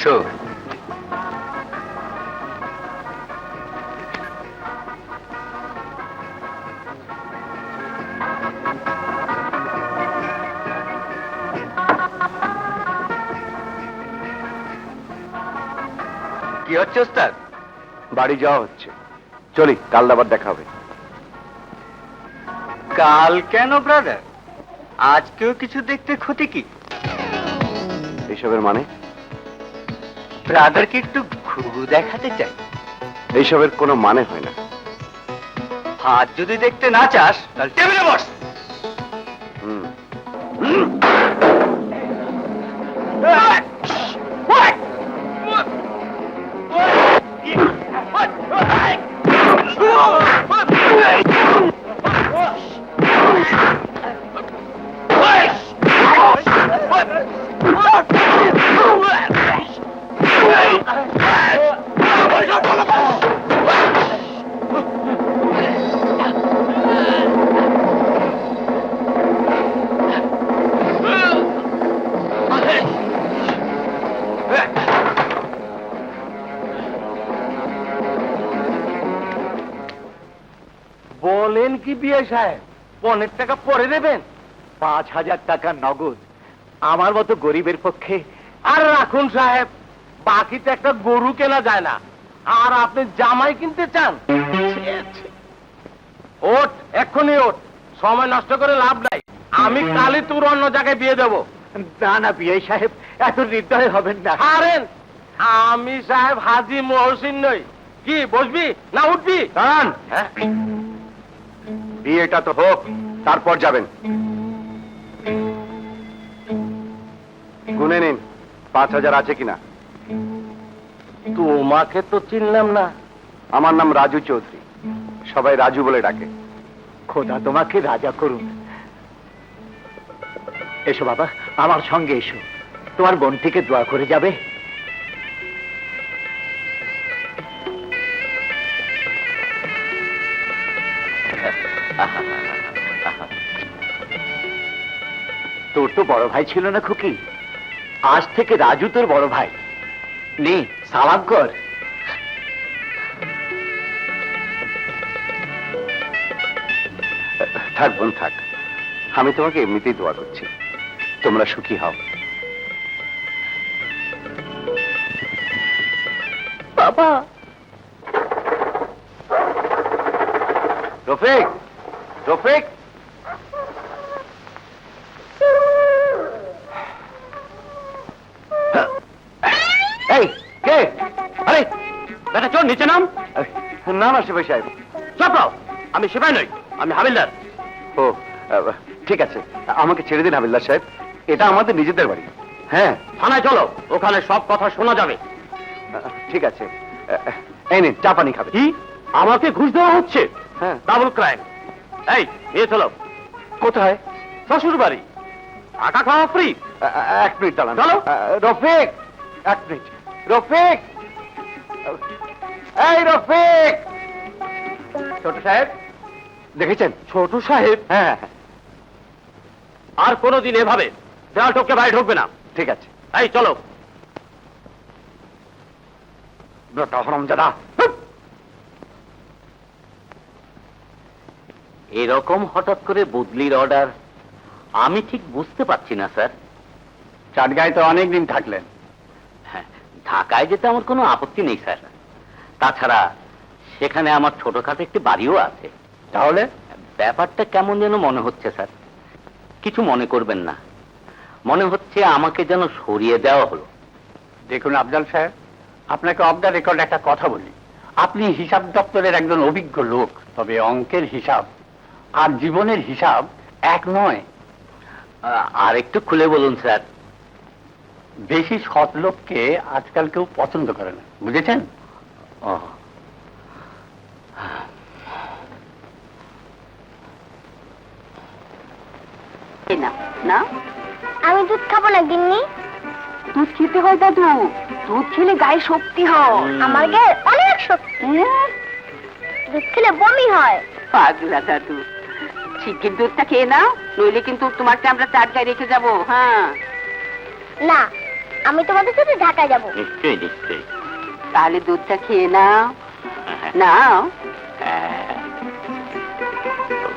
বসো। কি হচ্ছে ওস্তাদ? বাড়ি যাওয়া হচ্ছে, চলি, কাল আবার দেখা হবে। কাল কেন ব্রাদার? আজকেও কিছু দেখতে ক্ষতি কি? এইসবের মানে? ব্রাদারকে একটু ঘুঘু দেখাতে চাই। এইসবের কোনো মানে হয় না। হাত যদি দেখতে না চাস তাহলে টেবিলে বস। হুম। বলেন কি বিয়ে সাহেব, 15 টাকা পরে দেবেন? 5000 টাকা নগদ আমার মতো গরিবের পক্ষে। আর রাখুন সাহেব, বাকিতে একটা গরু কেনা যায় না, আর আপনি জামাই কিনতে চান? ওঠ, এক্ষুনি ওঠ, সময় নষ্ট করে লাভ নাই। আমি কালই তোর অন্য জায়গায় বিয়ে দেবো। না না বিয়ে সাহেব, এত নির্দয় হবেন না। আরেন, আমি সাহেব হাজি মহসিন নই। কি বসবি না উঠবি? দাঁড়ান, হ্যাঁ, বিয়েটা তো হোক, তারপর যাবেন। গুনে নিন 5000 আছে কিনা। তোমাকে তো চিনলাম না। আমার নাম রাজু চৌধুরী, সবাই রাজু বলে ডাকে। খোদা তোমাকে রাজা করুন। এসো বাবা, আমার সঙ্গে এসো, তোমার বোনটিকে দোয়া করে যাবে। তোর তো বড় ভাই ছিল না খুকি, আজ থেকে রাজু তোর বড় ভাই। নে সালাম কর। থাক বোন থাক, আমি তোমাকে এমনিতেই দোয়া করছি, তোমরা সুখী হও। বাবা, রফিক, রফিক, এই কে? আরে বেটা চোর, নিচে নাম। না না সিপাহী সাহেব। চুপ রও, আমি সিপাহী নই, আমি হাবিলদার। ও ঠিক আছে, আমাকে ছেড়ে দিন হাবিলদার সাহেব, এটা আমাদের নিজেদের বাড়ি। হ্যাঁ, থানায় চলো, ওখানে সব কথা শোনা যাবে। ঠিক আছে, এই নিন চা পানি খাবে। কি, আমাকে ঘুষ দেওয়া হচ্ছে? হ্যাঁ। Double crime. এই নিয়ে চলো। কোথায়? শ্বশুর বাড়ি, টাকা খাওয়া ফ্রি। 1 মিনিট দাঁড়ান। চলো। রফিক, 1 মিনিট। রফিক, এই রফিক। ছোট সাহেব, দেখেছেন? ছোট সাহেব হ্যাঁ, আর কোনোদিন এভাবে দেওয়াল ঠোককে বাড়ি ঢুকবে না। ঠিক আছে। এই চলো। হারামজাদা। এরকম হঠাৎ করে বদলির অর্ডার আমি ঠিক বুঝতে পারছি না স্যার। চাটগাঁয়ে তো অনেকদিন থাকলেন। হ্যাঁ, ঢাকায় যেতে আমার কোনো আপত্তি নেই স্যার। তাছাড়া সেখানে আমার ছোটখাটো একটি বাড়িও আছে। তাহলে ব্যাপারটা কেমন যেন মনে হচ্ছে স্যার। কিছু মনে করবেন না, মনে হচ্ছে আমাকে যেন সরিয়ে দেওয়া হলো। দেখুন আফজাল সাহেব, আপনাকে অফ দ্য রেকর্ড একটা কথা বলি। আপনি হিসাব দপ্তরের একজন অভিজ্ঞ লোক, তবে অঙ্কের হিসাব আর জীবনের হিসাব এক নয়। আর একটু খুলে বলুন স্যার। বেশি সৎ লোককে আজকাল কেউ পছন্দ করে না, বুঝেছেন? ও, না না, আমি দুধ খাবো না গিন্নি। দুধ খেতে হয় দাদু, দুধ খেলে গায়ে শক্তি হয়। আমার গায়ে অনেক শক্তি, দুধ খেলে বমি হয়। পাগলা দাদু, শিগগির দুধটা খেয়ে নাও, নইলে কিন্তু তোমাকে আমরা চাটগায় রেখে যাবো। হ্যাঁ না, আমি তোমাদের সাথে ঢাকায় যাব। নিশ্চয়ই নিশ্চয়ই। তাহলে দুধটা খেয়ে নাও। নাও।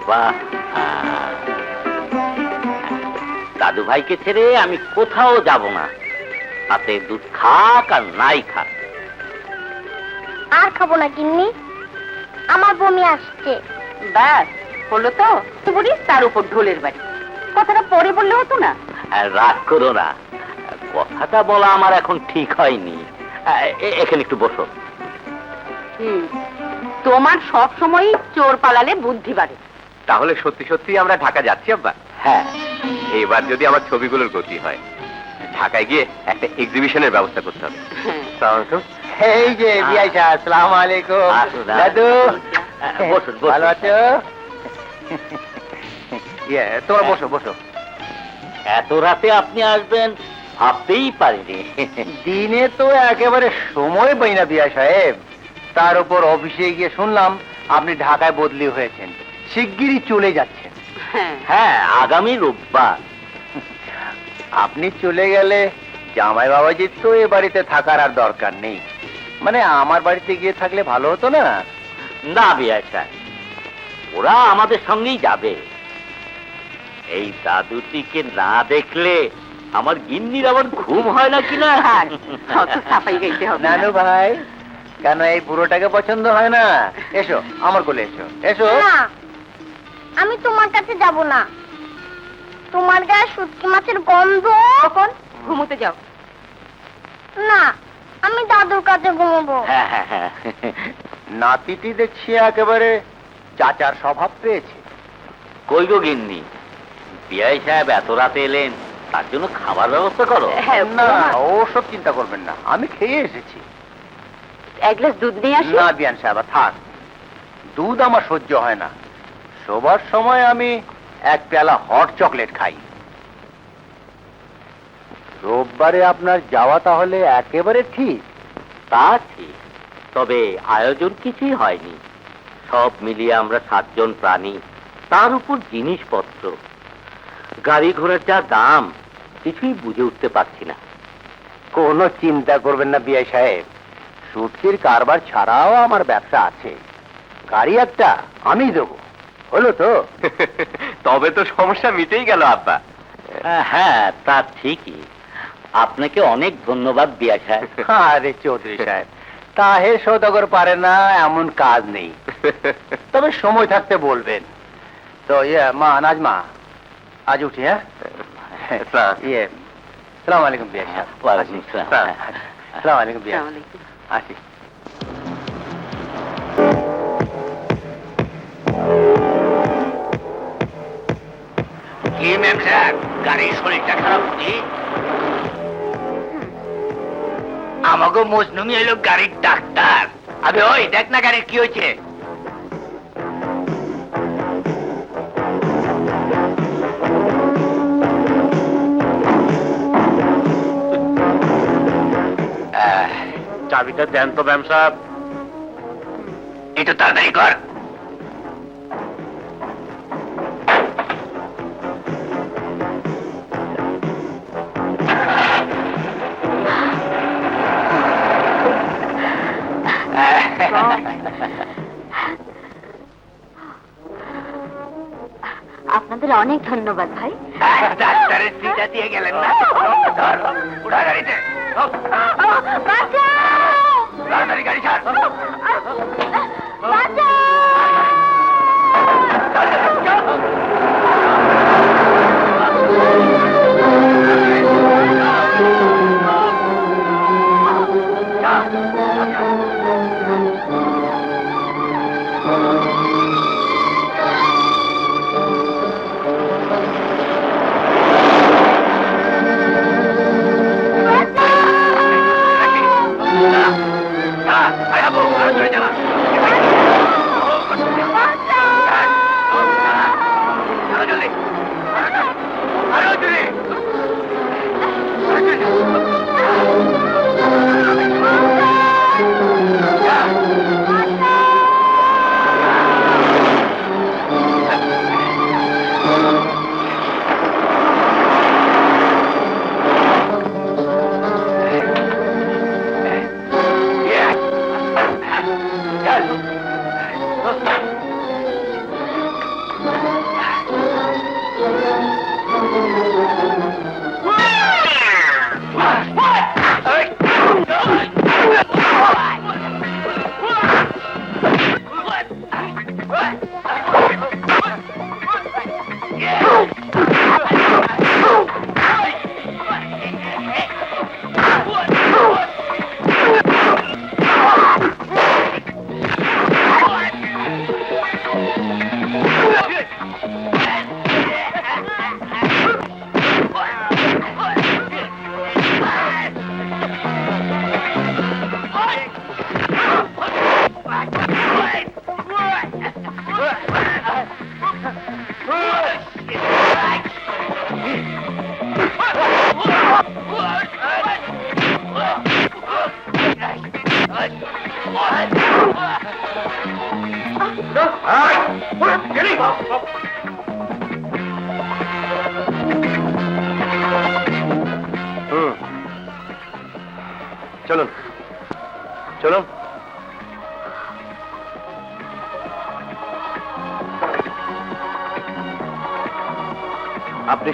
বাহ, দাদু ভাইকে ছেড়ে আমি কোথাও যাব না। হাতে দুধ খাক আর নাই খাক। আর খাবো না গিন্নি, আমার বমি আসছে। ব্যাস হলো তো, বুড়ি তার উপর ঢোলের বাড়ি। কথাটা পরে বললে হতো না? রাগ করো না, কথাটা বলা আমার এখন ঠিক হয়নি। এখানে একটু বসো। তোমার সব সময় চোর পালালে বুদ্ধি বাড়ে। তাহলে সত্যি সত্যি আমরা ঢাকা যাচ্ছি আব্বা? হ্যাঁ, এবার যদি আমার ছবিগুলোর গতি হয়, ঢাকায় গিয়ে একটা এক্সিবিশনের ব্যবস্থা করতে হবে। এই যে বিআই সাহেব, আসসালামু আলাইকুম। আসুন, দাদু বসুন, বসুন। ভালো আছো? তোমরা বসো বসো। এত রাতে আপনি আসবেন ভাবতেই পারিনি। দিনে তো একেবারে সময় পাই না বিআই সাহেব, তার উপর অফিসে গিয়ে শুনলাম আপনি ঢাকায় বদলি হয়েছেন, শিগগিরই চলে যাচ্ছেন। হ্যাঁ, আগামী রোববার। আপনি চলে গেলে জামাই বাবাজির তো এ বাড়িতে থাকার আর দরকার নেই। মানে আমার বাড়িতে গিয়ে থাকলে ভালো হতো না? না বিআই সাহেব, ওরা আমাদের সঙ্গেই যাবে। এই দাদুটিকে না দেখলে আমার গিন্নির আবার ঘুম হয় না কিনা। অত সাফাই গাইতে হবে না। নানু ভাই, কেন এই বুড়োটাকে পছন্দ হয় না? এসো আমার কোলে, এসো এসো। না, আমি তোমার কাছে যাব না। তোমার গায়ে শুটকি মাছের গন্ধ। কখন ঘুমোতে যাও। না, আমি দাদুর কাছে ঘুমবো। হ্যাঁ হ্যাঁ হ্যাঁ, নাতিটি দেখছি একেবারে চাচার স্বভাব পেয়েছে। কই গো গিন্নি, বিআই সাহেব এত রাতে এলেন, তার জন্য খাবার ব্যবস্থা করো। হ্যাঁ, না ওসব চিন্তা করবেন না, আমি খেয়ে এসেছি। এক গ্লাস দুধ নিয়ে আসি। না বিয়ান সাহেব থাক, দুধ আমার সহ্য হয় না। শোবার সময় আমি এক পেয়ালা হট চকলেট খাই। রোববারে আপনার যাওয়া তাহলে একেবারে ঠিক? তা ঠিক, তবে আয়োজন কিছুই হয়নি। সব মিলিয়ে আমরা 7 জন প্রাণী, তার উপর জিনিসপত্র, গাড়ি ঘোড়ার যা দাম, কিছুই বুঝে উঠতে পারছি না। কোনো চিন্তা করবেন না বিআই সাহেব, সুটকির কারবার ছাড়াও আমার ব্যবসা আছে। গাড়ি একটা আমি দেবো, হলো তো? তবে তো সমস্যা মিটেই গেল আব্বা। হ্যাঁ, তা ঠিকই। আপনাকে অনেক ধন্যবাদ বিআই সাহেব। আরে চৌধুরী সাহেব, তাহের সৌদাগর পারে না এমন কাজ নেই। তবে সময় থাকতে বলবেন তো। মা নাজমা, আজ উঠি। হ্যাঁ, সালাম আলাইকুম বিআই সাহেব। ওয়ালাইকুম আসসালাম। সালাম আলাইকুম বিআই, আসসালামু আলাইকুম। আসি। কি ম্যাম স্যার, গাড়ির শরীরটা খারাপ কি? আমাকে মজনুমি এলো গাড়ির ডাক্তার। আবে ওই দেখ না গাড়ির কি হয়েছে। চাবিটা দেন তো ম্যাম সাহেব। একটু তাড়াতাড়ি কর। আপনাদের অনেক ধন্যবাদ ভাই। ডাক্তারের সিটা দিয়ে গেলেন না? ধর, উঠা গাড়িতে। তাড়াতাড়ি গাড়ি ছাড়।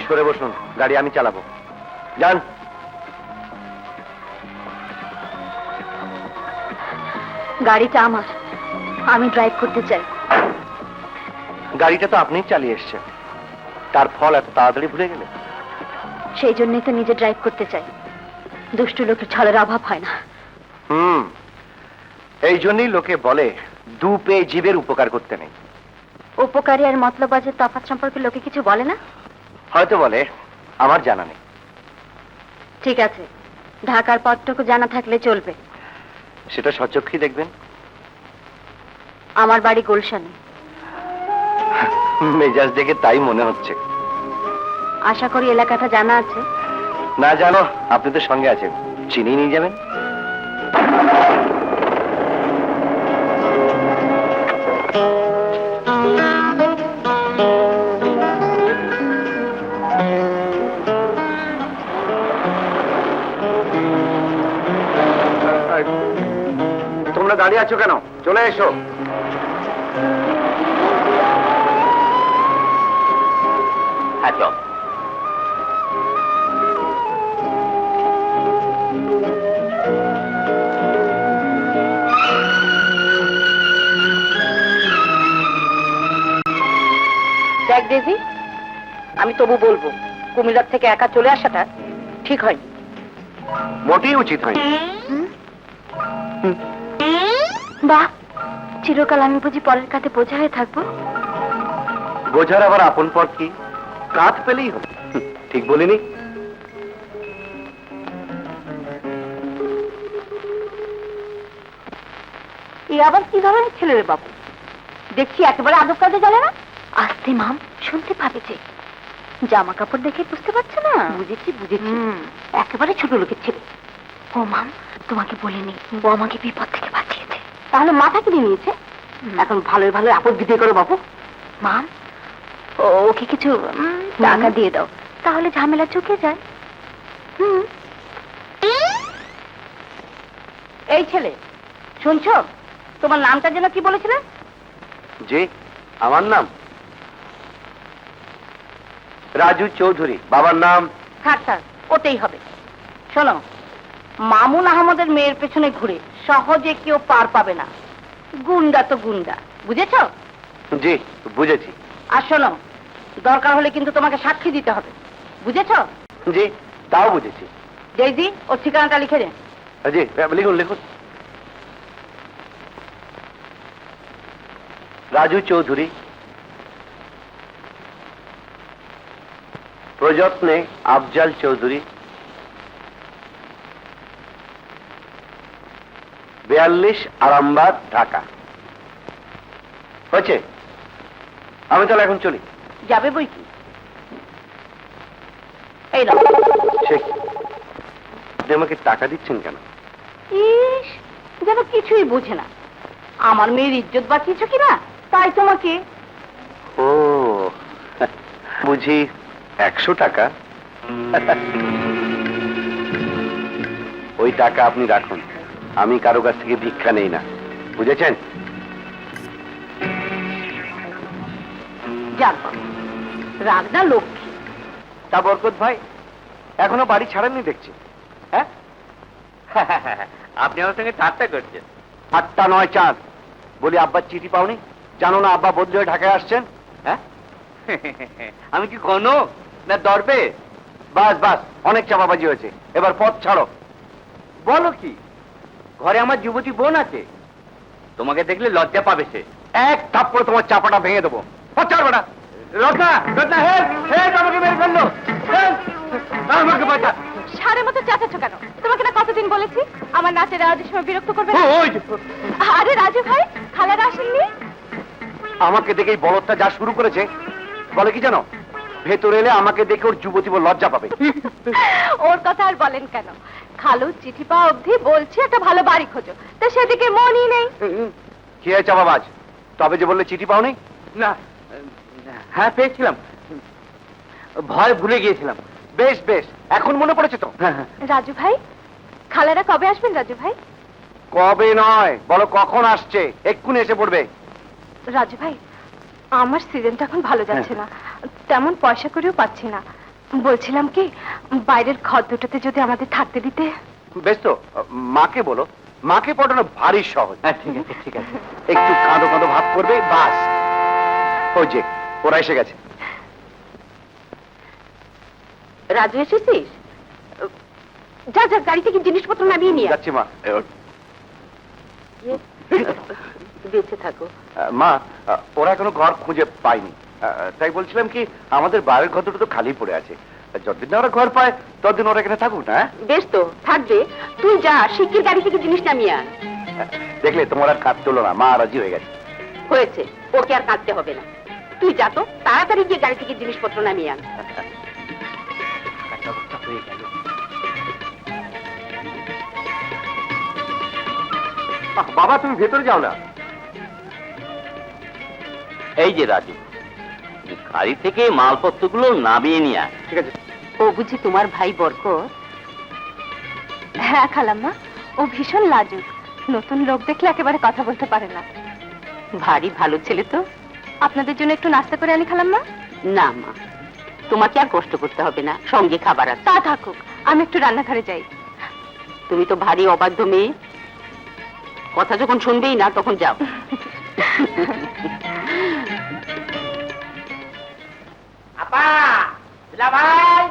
সরে বসুন, গাড়ি আমি চালাবো। যান। গাড়িটা আমার, আমি ড্রাইভ করতে চাই। গাড়িটা তো আপনিই চালিয়ে এসছেন, তার ফল এত তাড়াতাড়ি ভুলে গেলে? সেই জন্যই তো নিজে ড্রাইভ করতে চাই। দুষ্টু লোকের ছলের অভাব হয় না। এই জন্যই লোকে বলে দু পেয়ে জীবের উপকার করতে নেই। উপকারী আর মতলবাজের তফাৎ সম্পর্কে লোকে কিছু বলে না? হয়তো বলে, আমার জানা নেই। ঠিক আছে, ঢাকার পথটুকু জানা থাকলে চলবে। সেটা সচক্ষেই দেখবেন। আমার বাড়ি গুলশানে। মেজাজ দেখে তাই মনে হচ্ছে। আশা করি এলাকাটা জানা আছে। না জানো, আপনি তো সঙ্গে আছেন, চিনিয়ে নিয়ে যাবেন। তোমরা দাঁড়িয়ে আছো কেন? চলে এসো। হ্যাঁ চল। দেখ ডেজি, আমি তবু বলবো কুমিল্লার থেকে একা চলে আসাটা ঠিক হয়নি। মোটেই উচিত হয়নি। বাহ, চিরকাল আমি বুঝি পরের কাঁধে বোঝা হয়ে থাকবো? বোঝার আবার আপন পর কি? কাঁধ পেলেই হলো। ঠিক বলিনি? এ আবার কি ধরনের ছেলে রে বাবু? দেখছি একেবারে আদব কাজে জানে না। আস্তে মাম, শুনতে পাবে যে। জামা কাপড় দেখে বুঝতে পারছো না? বুঝেছি বুঝেছি, একেবারে ছোট লোকের ছেলে। ও মাম, তোমাকে বলিনি, ও আমাকে বিপদ থেকে বাঁচিয়েছে। তাহলে মাথা কিনে নিয়েছে। এখন ভালোই ভালো আপদ বিদায় করো বাবু। মাম, ওকে কিছু টাকা দিয়ে দাও, তাহলে ঝামেলা চুকে যায়। এই ছেলে, শুনছো? তোমার নামটা যেন কি বলেছিলে? জি, আমার নাম রাজু চৌধুরী। বাবার নাম? থাক থাক, ওটাই হবে। শোনো, মামুন আহমদের মেয়ের পেছনে ঘুরে সহজে কেউ পার পাবে না। গুন্ডা তো গুন্ডা, বুঝেছো? জি, বুঝেছি। আর শোনো, দরকার হলে কিন্তু তোমাকে সাক্ষী দিতে হবে, বুঝেছো? জি, তাও বুঝেছি। ডেইজি, ওর ঠিকানাটা লিখে দে। জি, লিখুন লিখুন। রাজু চৌধুরী, প্রযত্নে আফজাল চৌধুরী, 42 আরামবাগ, ঢাকা। হয়েছে? আমি তাহলে এখন চলি। যাবে বই কি? এই নাও। সে কি? আপনি আমাকে টাকা দিচ্ছেন কেন? ইস, যেন কিছুই বোঝে না। আমার মেয়ের ইজ্জত বাঁচিয়েছ কিনা, তাই তোমাকে। ও বুঝি 100 টাকা? ওই টাকা আপনি রাখুন, আমি কারো কাছ থেকে ভিক্ষা নেই না, বুঝেছেন? যাক, রাগ না লক্ষ্মী। তা বরকত ভাই এখনো বাড়ি ছাড়েননি দেখছি। হ্যাঁ, আপনি আমার সঙ্গে ঠাট্টা করছেন। 8টা 9 চাঁদ। বলি আব্বার চিঠি পাওনি? জানো না আব্বা বদলে হয়ে ঢাকায় আসছেন? হ্যাঁ, আমি কি কোনো না দরবে? বাস বাস, অনেক চাপাবাজি হয়েছে, এবার পথ ছাড়ো। বলো কি? ঘরে আমার যুবতী বোন আছে, তোমাকে দেখলে লজ্জা পাবে সে। এক থাপ্পড়ে তোমার চাপাটা ভেঙে দেবো। পথ ছাড়ো বেটা। রত্না, রত্না, হেল্প হেল্প, আমাকে মেরে ফেললো, হেল্প, আমাকে বাঁচা। সারের মতো চেঁচাচ্ছ কেন? তোমাকে না কতদিন বলেছি আমার নাচের আওয়াজের সময় বিরক্ত করবে না। ওই যে, আরে রাজু ভাই, খালারা আসেননি? আমাকে দেখেই বলদটা যা শুরু করেছে, বলে কি জানো, ভেতরে এলে আমাকে দেখে ওর যুবতী বল লজ্জা পাবে। ওর কথা আর বলেন কেন? খালু চিঠি পাওয়া অবধি বলছি একটা ভালো বাড়ি খোঁজো, তা সেদিকে মনই নেই। কি হয়েছে চাপাবাজ? তবে যে বললে চিঠি পাওনি? না, হ্যাঁ পেয়েছিলাম, ভয় ভুলে গিয়েছিলাম। বেশ বেশ, এখন মনে পড়েছে তো? রাজু ভাই, খালারা কবে আসবেন রাজু ভাই? কবে নয়, বলো কখন আসছে, এক্ষুনি এসে পড়বে। রাজু ভাই, আমার সিজনটা এখন ভালো যাচ্ছে না, তেমন পয়সা করেও পাচ্ছি না, বলছিলাম কি, বাইরের ঘর দুটোতে যদি আমাদের থাকতে দিতে। বেশ তো, মাকে বলো, মাকে পটানো ভারী সহজ। ঠিক আছে ঠিক আছে, একটু কাঁদো কাঁদো ভাব করবে, বাস। ওই যে ওরা এসে গেছে। রাজু এসেছিস? যা যা, গাড়ি থেকে জিনিসপত্র নামিয়ে নিয়ে আয়। যাচ্ছি মা। বেঁচে থাকো। মা, ওরা এখনো ঘর খুঁজে পায়নি, তাই বলছিলাম কি, আমাদের বাইরের ঘর দুটো তো খালি পড়ে আছে। যতদিন না ওরা ঘর পায় ততদিন ওরা এখানে থাকুক না। বেশ তো, থাকবে। তুই যা, শিগগির গাড়ি থেকে জিনিস নামিয়ে আয়। দেখলে তোমার আর কাঁদতে হলো না, মা রাজি হয়ে গেছে। হয়েছে, ওকে আর কাঁদতে হবে না। তুই যা তো, তাড়াতাড়ি গিয়ে গাড়ি থেকে জিনিসপত্র নামিয়ে আন। হয়ে গেল। বাবা, তুমি ভেতরে যাও না। এই যে রাজু, গাড়ি থেকে মালপত্রগুলো নামিয়ে নিয়ে আয়। ঠিক আছে। ও বুঝি তোমার ভাই বরকত? হ্যাঁ খালাম্মা, ও ভীষণ লাজুক, নতুন লোক দেখলে একেবারে কথা বলতে পারে না। ভারী ভালো ছেলে তো। আপনাদের জন্য একটু নাস্তা করে আনি খালাম্মা। না মা, তোমাকে আর কষ্ট করতে হবে না, সঙ্গে খাবার আছে। তা থাকুক, আমি একটু রান্নাঘরে যাই। তুমি তো ভারী অবাধ্য মেয়ে, কথা যখন শুনবেই না তখন যাও। আপা, দুলা ভাই,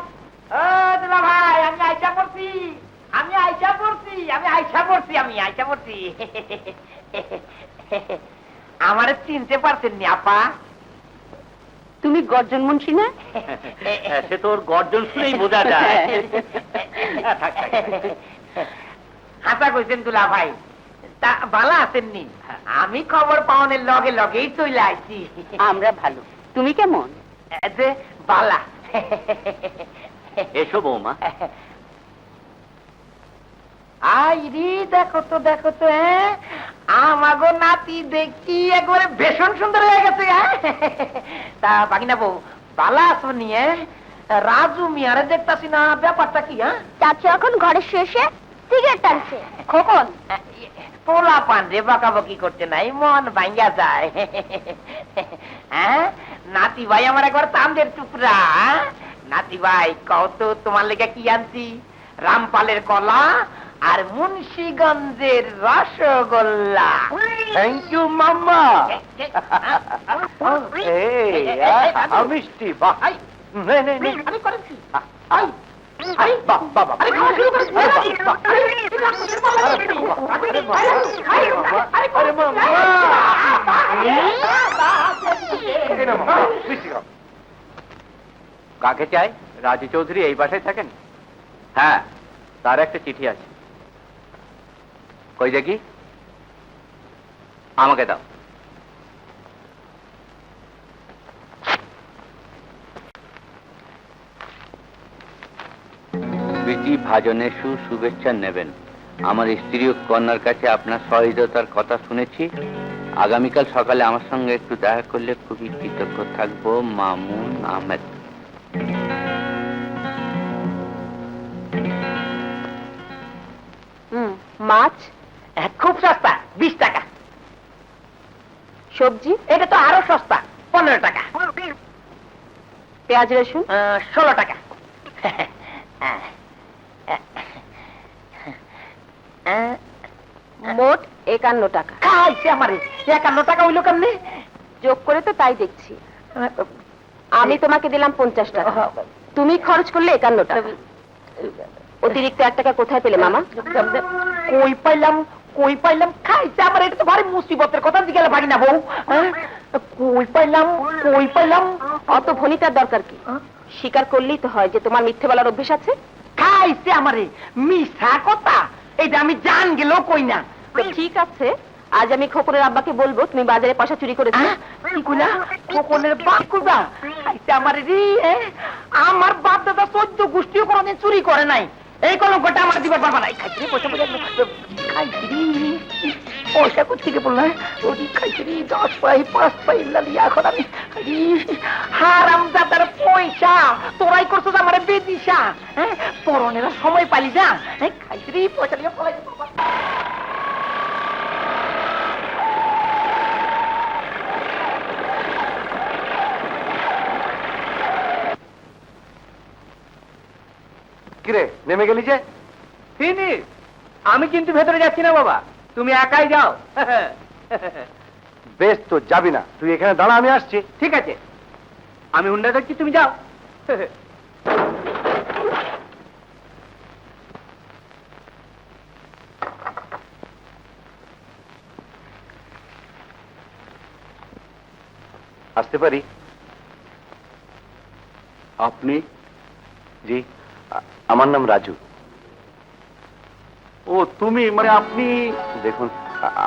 ও দুলা ভাই, আমি আইসা পড়ছি, আমি আইসা পড়ছি, আমি আইসা পড়ছি, আমি আইসা পড়ছি। আমারে চিনতে পারছেন নি আপা? তুমি গর্জন মুন্সি না? সে তোর গর্জন শুনেই বোঝা যায়। হাসা কইছেন দুলা ভাই, তা ভালো আছেন নি? আমি খবর পাওনের লগে লগেই চলে আইছি। আমরা ভালো, তুমি কেমন? যে বালা। এসো বৌমা। আই রে, দেখো তো দেখো তো, হ্যাঁ, আমাগো নাতি দেখি একবারে ভীষণ সুন্দর হয়ে গেছে। তা বাগিনা বউ, বালা আছো নিয়ে? রাজু মিয়ারে দেখতাছি না, ব্যাপারটা কি? হ্যাঁ, চাচু এখন ঘরে শেষে সিগারেট টানছে। খোকন, পোলা পান রে বকাবকি করতে নাই, মন ভাঙ্গা যায়। হ্যাঁ, নাতি ভাই আমার একবার চাঁদের টুকরা। নাতি ভাই, কও তো তোমার লেগে কি আনছি? রামপালের কলা আর মুন্সিগঞ্জের রসগোল্লা। থ্যাংক ইউ মাম্মা। মিষ্টি, বাহ। নে, নে, নে। আমি করেছি। আই, আই, বাহ, বাহ, বাহ। আরে খাওয়া শুরু করেছি। আরে বাহ, আরে, বাহ। আরে, আরে মাম্মা। এই নাও, মা, মিষ্টি খাও। কাকে চাই? রাজু চৌধুরী এই বাসায় থাকেন? হ্যাঁ, তার একটা চিঠি আছে। কই দেখি। আমাকে দাও। প্রীতি ভাজনের শুভেচ্ছা নেবেন। আমার স্ত্রী ও কন্যার কাছে আপনার সহৃদতার কথা শুনেছি। আগামীকাল সকালে আমার সঙ্গে একটু দেখা করলে খুবই কৃতজ্ঞ থাকবো। মামুন আহমেদ। মাছ, খুব সস্তা, 20 টাকা। সবজি, এটা তো আরো সস্তা, 15 টাকা। পেঁয়াজ রসুন, 16 টাকা। মোট 51 টাকা। খাইছে আমারে, 51 টাকা হইলো কেমনে? যোগ করে তো তাই দেখছি। আমি তোমাকে দিলাম 50 টাকা, তুমি খরচ করলে 51 টাকা। অতিরিক্ত 1 টাকা কোথায় পেলে মামা? কই পাইলাম, কই পাইলাম? খাইছে আমার, এটা তো ভারী মুসিবতের কথা জিজ্ঞাসা পারি না বউ। হ্যাঁ? কই পাইলাম, কই পাইলাম? অত ভনিতার দরকার কি? স্বীকার করলেই তো হয় যে তোমার মিথ্যে বলার অভ্যেস আছে। খাইছে আমারে, মিশা কথা, এটা আমি জান গেলেও কই না। তো ঠিক আছে, আজ আমি খোকনের আব্বাকে বলবো তুমি বাজারে পয়সা চুরি করেছো। কি কইলা? খোকনের বাপ কইবা? খাইছে আমারে রে, আমার বাপ দাদা 14 গোষ্ঠীও কোনোদিন চুরি করে নাই। এই কলঙ্কটা আমার দিবার পারবা না। খাইছে রে, পয়সা পয়সা খাইছে রে, পয়সা কোথেকে বললাম? ওই খাইছে রে, 10 পাই 5 পাই লালিয়া। এখন আমি হারাম দাদার পয়সা তোরাই করছো আমারে বেদিশা। হ্যাঁ, পরনের সময় পালি যা। খাইছে রে, পয়সা দিয়ে পলাই। কিরে নেমে গেলি যে? ফিনিশ। আমি কিন্তু ভেতরে যাচ্ছি না বাবা, তুমি একাই যাও। বেশ, তো যাবি না, তুই এখানে দাঁড়া, আমি আসছি। ঠিক আছে, আমি হুন্ডা দেখছি, তুমি যাও। আসতে পারি? আপনি? জি, আমার নাম রাজু। ও তুমি, মানে আপনি? দেখুন,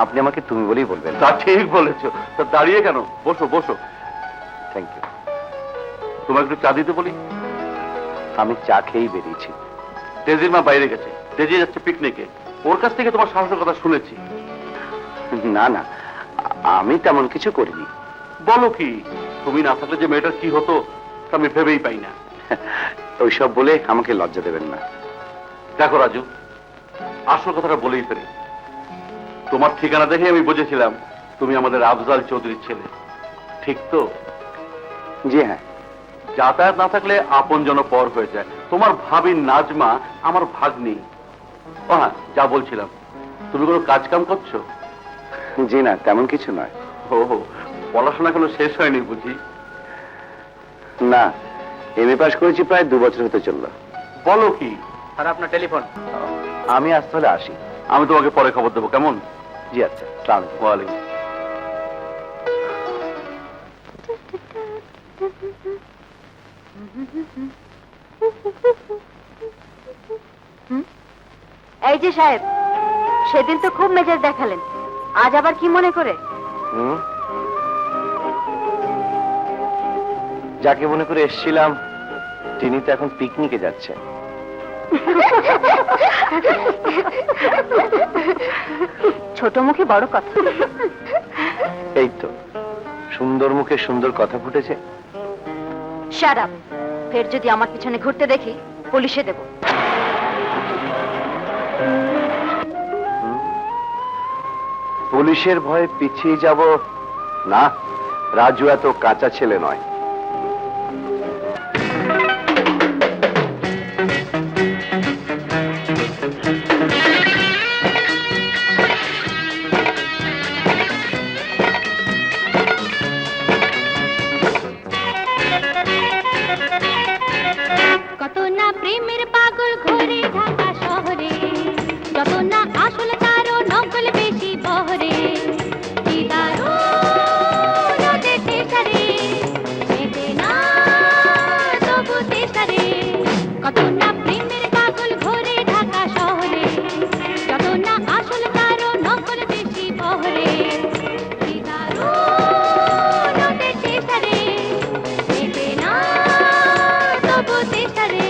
আপনি আমাকে তুমি বলেই বলবেন। তা ঠিক বলেছো। তা দাঁড়িয়ে কেন, বসো বসো। Thank you. তোমাকে একটু চা দিতে বলি? আমি চা খেয়েই বেরিয়েছি। তেজির মা বাইরে গেছে, তেজি যাচ্ছে পিকনিকে। ওর কাছ থেকে তোমার সাহসের কথা শুনেছি। না না, আমি তেমন কিছু করিনি। বলো কি? তুমি না থাকলে যে মেয়েটার কি হতো তা আমি ভেবেই পাই না। ওইসব বলে আমাকে লজ্জা দেবেন না। দেখো রাজু, আসল কথাটা বলেই ফেলি। তোমার ঠিকানা দেখে আমি বুঝেছিলাম তুমি আমাদের আফজাল চৌধুরীর ছেলে, ঠিক তো? জি হ্যাঁ। যাতায়াত না থাকলে আপন জন পর হয়ে যায়। তোমার ভাবি নাজমা আমার ভাগ্নি। ও হ্যাঁ, যা বলছিলাম, তুমি কোনো কাজ কাম করছো? জি না, তেমন কিছু নয়। ও, পড়াশোনা কোনো শেষ হয়নি বুঝি? না, এমএ পাস করেছি প্রায় 2 বছর হতে চললো। বলো কি? আর আপনার টেলিফোন? আমি আজ তাহলে আসি। আমি তোমাকে পরে খবর দেবো, কেমন? জি আচ্ছা, সালাম আলাইকুম। এই যে সাহেব, সেদিন তো খুব মেজাজ দেখালেন, আজ আবার কি মনে করে? যাকে মনে করে এসেছিলাম তিনি তো এখন পিকনিকে যাচ্ছে। ছোট মুখে বড় কথা। এই তো, সুন্দর মুখে সুন্দর কথা ফুটেছে। Shut up. ফের যদি আমার পিছনে ঘুরতে দেখি, পুলিশে দেব। পুলিশের ভয়ে পিছিয়ে যাব না, রাজু এত কাঁচা ছেলে নয়। কত না প্রেমের পাগল ঘুরে ঢাকা শহরে, যত না আসল তারও নকল বেশি বহরে। কি দারুণ ওদের তেসারে, মেটে না তবু তেসারে। কত না প্রেমের পাগল ঘুরে ঢাকা শহরে, যত না আসল তারও নকল বেশি বহরে। কি দারুণ ওদের তেসারে, মেটে না তবু তেসারে।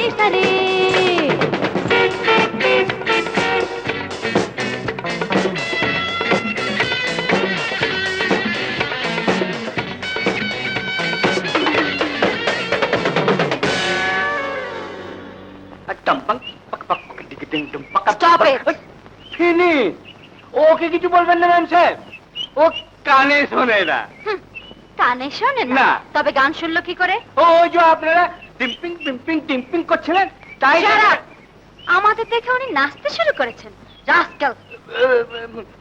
নেশারে ফিনি ওকে কিছু বলবেন না ম্যাম সাহেব, ও কানে শোনে না। কানে শোনে না। তবে গান শুনলো কি করে? ওই যে আপনারা টিম্পিং টিম্পিং টিম্পিং করছিলেন তাই। Shut up! আমাদের দেখে উনি নাচতে শুরু করেছেন। রাস্কেল!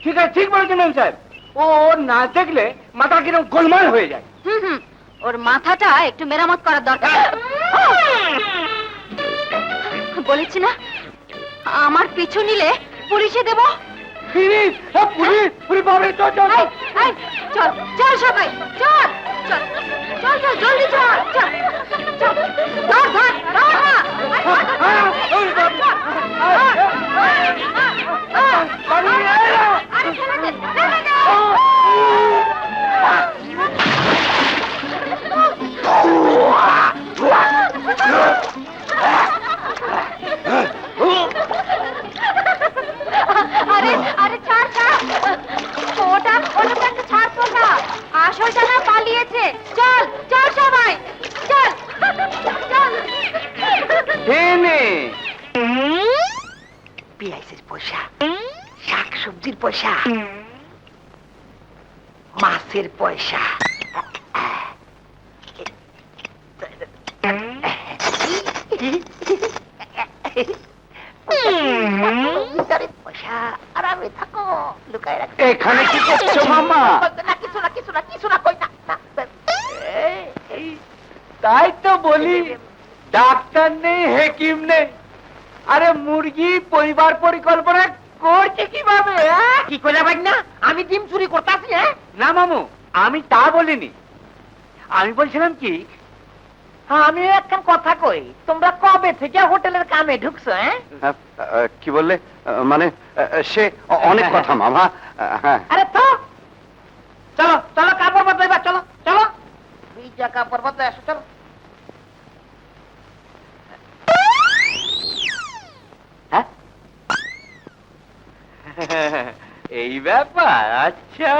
ঠিক আছে, ঠিক বলেছেন ম্যাম সাহেব, ও না দেখলে মাথা কিরকম গোলমাল হয়ে যায়। হুম, ওর মাথাটা একটু মেরামত করার দরকার। বলেছি না, আমার পিছু নিলে পুলিশে দেব। ফিনিশ! পুলিশ! পুলিশ বাবা, চল চল এই, এই, চল চল সবাই, চল চল চল চল, জলদি চল চল চল, ধর ধর ধর না। এই, ধর, ধর, ধর, চল, আরে ছেলেদের, ছেলেদের। আরে আরে ছাড় ছাড়, ওটা তো একটা ছাড়তো না, আসলটা না পালিয়েছে। চল চল সবাই, চল চল। ফিনিশ! পেঁয়াজের পয়সা, শাক সবজির পয়সা, মাছের পয়সা, ভিতরের পয়সা। আরামে থাকো, লুকায় রাখো। এখানে কি করছো মামা? না, কিছু না, কিছু না, কিছু না, কই না, না। তাই তো বলি, ডাক্তার নেই, হেকিম নেই, আরে মুরগি পরিবার পরিকল্পনা করছে কিভাবে? কি কইলা ভাই না, আমি ডিম চুরি করতাছি? হ্যাঁ, না মামু, আমি তা বলিনি, আমি বলছিলাম কি, আমি একখান কথা কই, তোমরা কবে থেকে হোটেলের কামে ঢুকছো? হ্যাঁ, কি বললে? মানে সে অনেক কথা মামা। হ্যাঁ, আরে তো চলো চলো, কাপড় বদলাইবা, চলো চলো, ভিজা কাপড় বদলাই আসো, চলো। হ্যাঁ? এই ব্যাপার, আচ্ছা।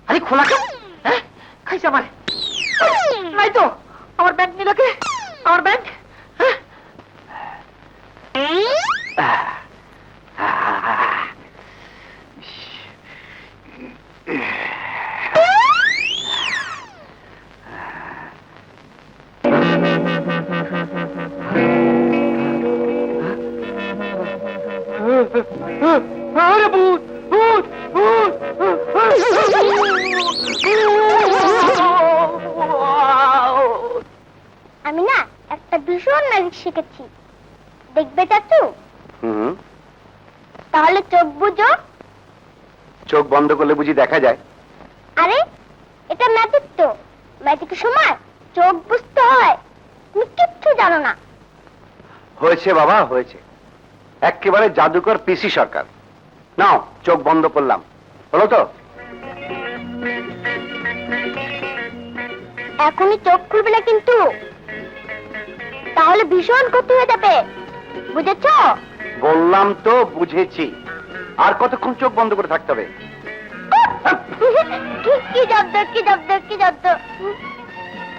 আরে খোলা কেন? হ্যাঁ, খাইছে আমার নাই তো, আমার ব্যাংক নিল কে? আমার ব্যাংক? আরে ভূত ভূত ভূত! আমি না একটা ভীষণ ম্যাজিক শিখেছি, দেখবে চাচু? হুম, তাহলে চোখ বুঝো। চোখ বন্ধ করলে বুঝি দেখা যায়? আরে এটা ম্যাজিক তো, ম্যাজিকের সময় চোখ বুঝতে হয়, তুমি কিচ্ছু জানো না। হয়েছে বাবা, হয়েছে, একেবারে জাদুকর পিসি সরকার। নাও, চোখ বন্ধ করলাম, হলো তো? এখনই চোখ খুলবে না কিন্তু, তাহলে ভীষণ ক্ষতি হয়ে যাবে, বুঝেছো? বললাম তো, বুঝেছি। আর কতক্ষণ চোখ বন্ধ করে থাকতে হবে? কি শব্দ, কি শব্দ, কি শব্দ!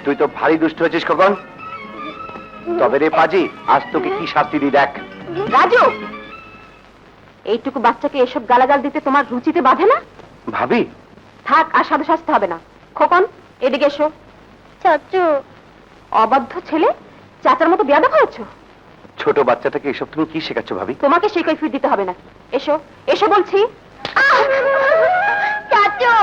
তুই তো ভারী দুষ্ট হয়েছিস খোকন। তবে রে পাজি, আজ তোকে কি শাস্তি দি দেখ। রাজু, এইটুকু বাচ্চাকে এসব গালাগাল দিতে তোমার রুচিতে বাঁধে না? ভাবি, থাক, আর সাধু শাস্তি হবে না। খোকন, এদিকে এসো। চাচু, অবাধ্য ছেলে, চাচার মতো বেয়াদব হয়েছো। ছোট বাচ্চাটাকে এসব তুমি কি শেখাচ্ছ ভাবি? তোমাকে সেই কৈফিয়ত দিতে হবে না। এসো, এসো বলছি। চাচু!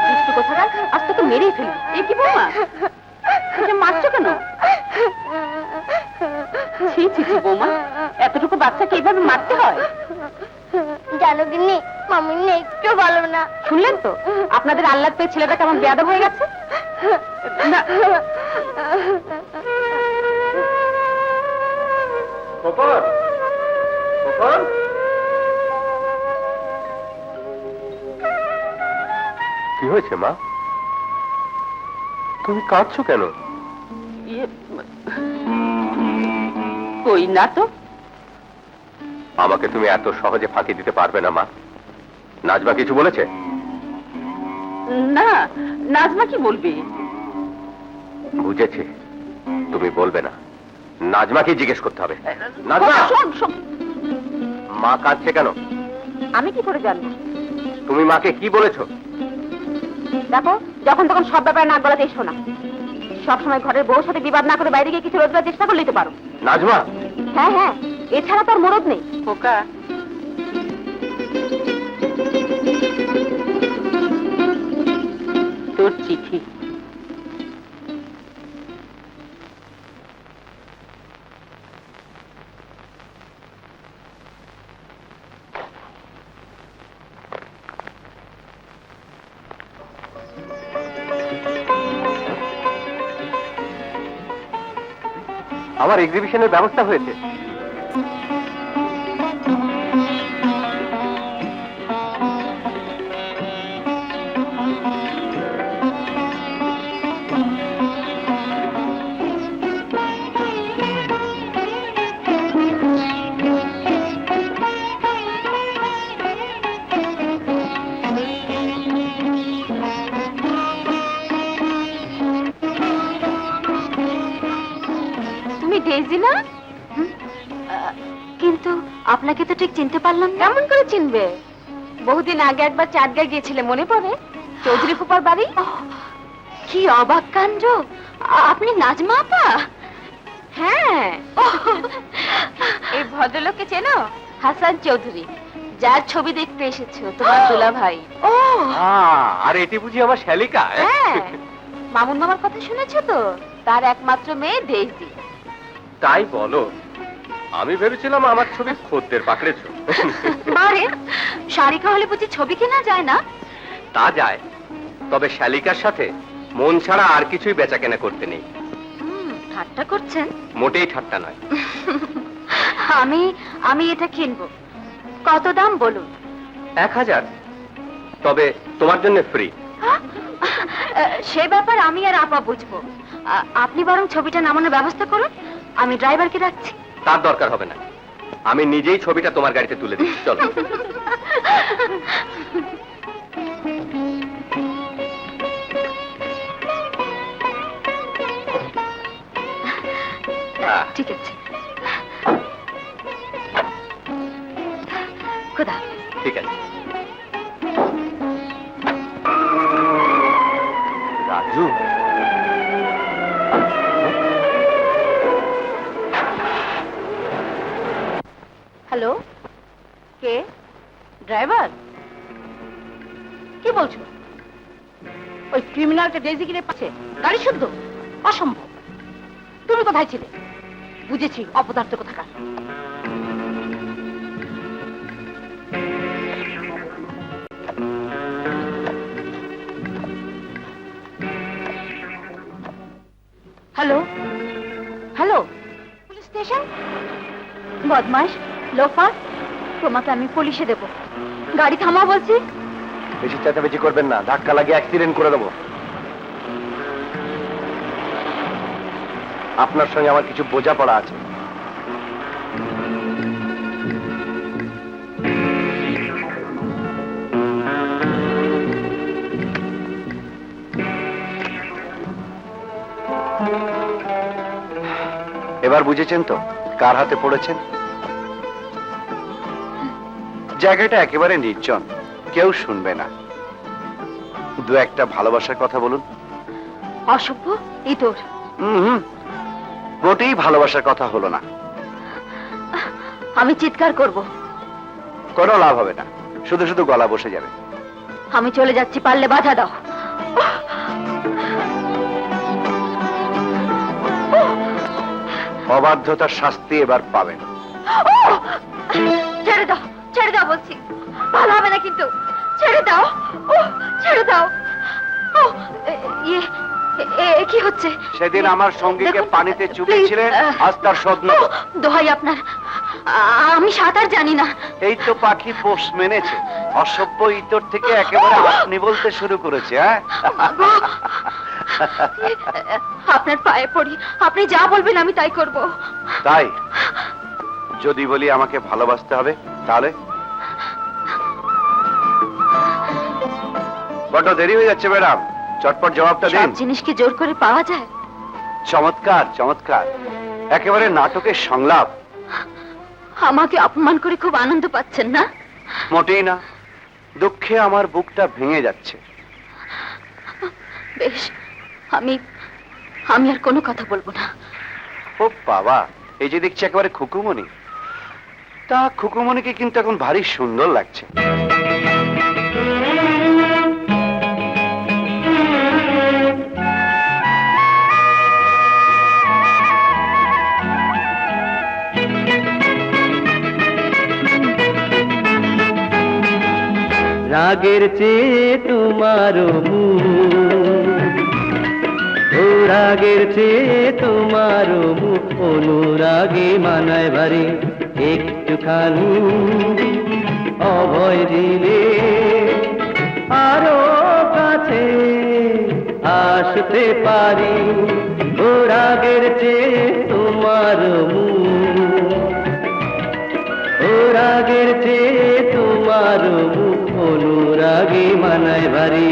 দুষ্টু কোথাকার, আজ তোকে মেরেই ফেলি। এ কি বৌমা, এটা মারছো কেন? ছি ছি ছি বৌমা, এতটুকু বাচ্চাকে এইভাবে মারতে হয়? জানো গিন্নি মামুনি একটু ভালো না। শুনলেন তো আপনাদের আল্লাহ পেয়ে ছেলেটা কেমন বেয়াদব হয়ে গেছে। খোকন, খোকন, কি হয়েছে মা? তুমি কাঁদছো কেন? কই না তো। আমাকে তুমি এত সহজে ফাঁকি দিতে পারবে না মা। নাজমা কিছু বলেছে? না, নাজমা কি বলবি? বুঝেছি, তুমি বলবে না। নাজমাকে জিজ্ঞেস করতে হবে। নাজমা, শোন শোন, মা কাঁদছে কেন? আমি কি করে জানবো? তুমি মাকে কি বলেছো? দেখো, যখন তখন সব ব্যাপারে নাক গলাতে এসো না। সবসময় ঘরের বউর সাথে বিবাদ না করে বাইরে গিয়ে কিছু রোজগার চেষ্টা করলেই তো পারো। নাজমা, হ্যাঁ হ্যাঁ, এছাড়া তো আর মরদ নেই। খোকা, তোর চিঠি। আমার এক্সিবিশনের ব্যবস্থা হয়েছে। তুমি ডেইজি না? কিন্তু আপনাকে তো ঠিক চিনতে পারলাম না। কেমন করে চিনবে? বহুদিন আগে একবার চাঁদগাঁ গিয়েছিলে, মনে পড়ে? চৌধুরী ফুপার বাড়ি। কি অবাক কাণ্ড! আপনি নাজমা আপা? হ্যাঁ। এই ভদ্রলোককে চেনো? হাসান চৌধুরী, যার ছবি দেখতে এসেছো, তোমার দুলা ভাই। ও আর এটি বুঝি আমার শ্যালিকা? হ্যাঁ, মামুন মামার কথা শুনেছো তো? তার একমাত্র মেয়ে ডেইজি। তাই বলো? আমি ভেবেছিলাম আমার ছবি খদ্দের পাকড়েছো। আরে, শারিকা হলে বুঝি ছবি কেনা যায় না? তা যায়, তবে শ্যালিকার সাথে মন ছাড়া আর কিছুই বেচা কেনা করতে নেই। ঠাট্টা করছেন? মোটেই ঠাট্টা নয়। আমি এটা কিনবো। কত দাম বলুন? 1000, তবে তোমার জন্য ফ্রি। সে ব্যাপার আমি আর আপা বুঝবো। আপনি বরং ছবিটা নামানোর ব্যবস্থা করুন, আমি ড্রাইভারকে রাখছি। তার দরকার হবে না, আমি নিজেই ছবিটা তোমার গাড়িতে তুলে দিচ্ছি। চলো। ঠিক আছে, খোদা। ঠিক আছে। রাজু, হ্যালো, কে? ড্রাইভার? কি বলছো? ওই ক্রিমিনালটা ডেজি কিনে পাচ্ছে গাড়ি শুদ্ধ? অসম্ভব। তুমি কোথায় ছিলে? বুঝেছি, অপদার্থ কোথাকার। Hello hello, police station? বদমাস, লোফার, তোমাকে আমি পুলিশে দেব। গাড়ি থামা বলছি। বেশি চেঁচামেচি করবেন না, ধাক্কা লাগিয়ে অ্যাক্সিডেন্ট করে দেবো। আপনার সঙ্গে আমার কিছু বোঝাপড়া আছে। এবার বুঝেছেন তো কার হাতে পড়েছেন? জায়গাটা একেবারে নির্জন, কেউ শুনবে না। দু একটা ভালোবাসার কথা বলুন। অসভ্য ইতর। মোটেই ভালোবাসার কথা হলো না। আমি চিৎকার করব। কোনো লাভ হবে না, শুধু শুধু গলা বসে যাবে। আমি চলে যাচ্ছি, পারলে বাধা দাও। অবাধ্যতার শাস্তি এবার পাবেন। ছেড়ে দাও, ছেড়ে দাও বলছি। কিন্তু, ছেড়ে দাও। ও ছেড়ে দাও। ও ইয়ে কি হচ্ছে? সেদিন আমার সঙ্গীকে দেখুন, পানিতে চুবিয়েছিলে, please, আজ তার শোধ নেব। দোহাই আপনার, আমি সাঁতার জানি না। এই তো পাখি পোষ মেনেছে, অসভ্য ইতর থেকে একেবারে আপনি বলতে শুরু করেছে। হ্যাঁ, মাগো, আপনার পায়ে পড়ি, আপনি যা বলবেন আমি তাই করব। তাই যদি বলি আমাকে ভালোবাসতে হবে, তাহলে বড্ড দেরি হয়ে যাচ্ছে ম্যাডাম, চটপট জবাবটা দিন। সব জিনিস কি জোর করে পাওয়া যায়? চমৎকার চমৎকার, একেবারে নাটকের সংলাপ। আমাকে অপমান করে খুব আনন্দ পাচ্ছেন না? মোটেই না, দুঃখে আমার বুকটা ভেঙে যাচ্ছে। বেশ, আমি আমি আর কোনো কথা বলবো না। ও বাবা, এই যে দেখছি একেবারে খুকুমণি, তা খুকুমণিকে কিন্তু এখন ভারী সুন্দর লাগছে। রাগের চেয়ে তোমার ও রাগের চেয়ে তোমার মুখ অনুরাগে মানায় ভারী, একটুখানি অভয় দিলে আরো কাছে আসতে পারি। ও রাগের চেয়ে তোমার মুখ, ও রাগের চেয়ে তোমার মুখ অনুরাগে মানায় ভারী।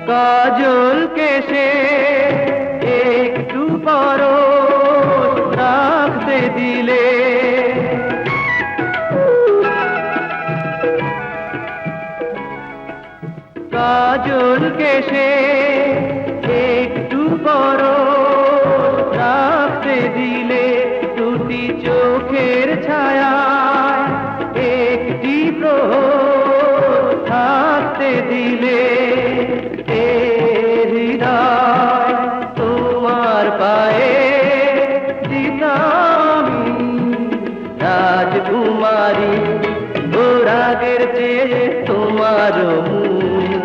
কাজল কেশে একটু পরো রাখতে দিলে, কাজল কেশে একটু পরো রাখতে দিলে, দুটি চোখের ছায়া একটি প্রহর থাকতে দিলে। হৃদয় তোমার পায়ে দিতাম রাজকুমারী, ও রাগের চেয়ে তোমার মুখ,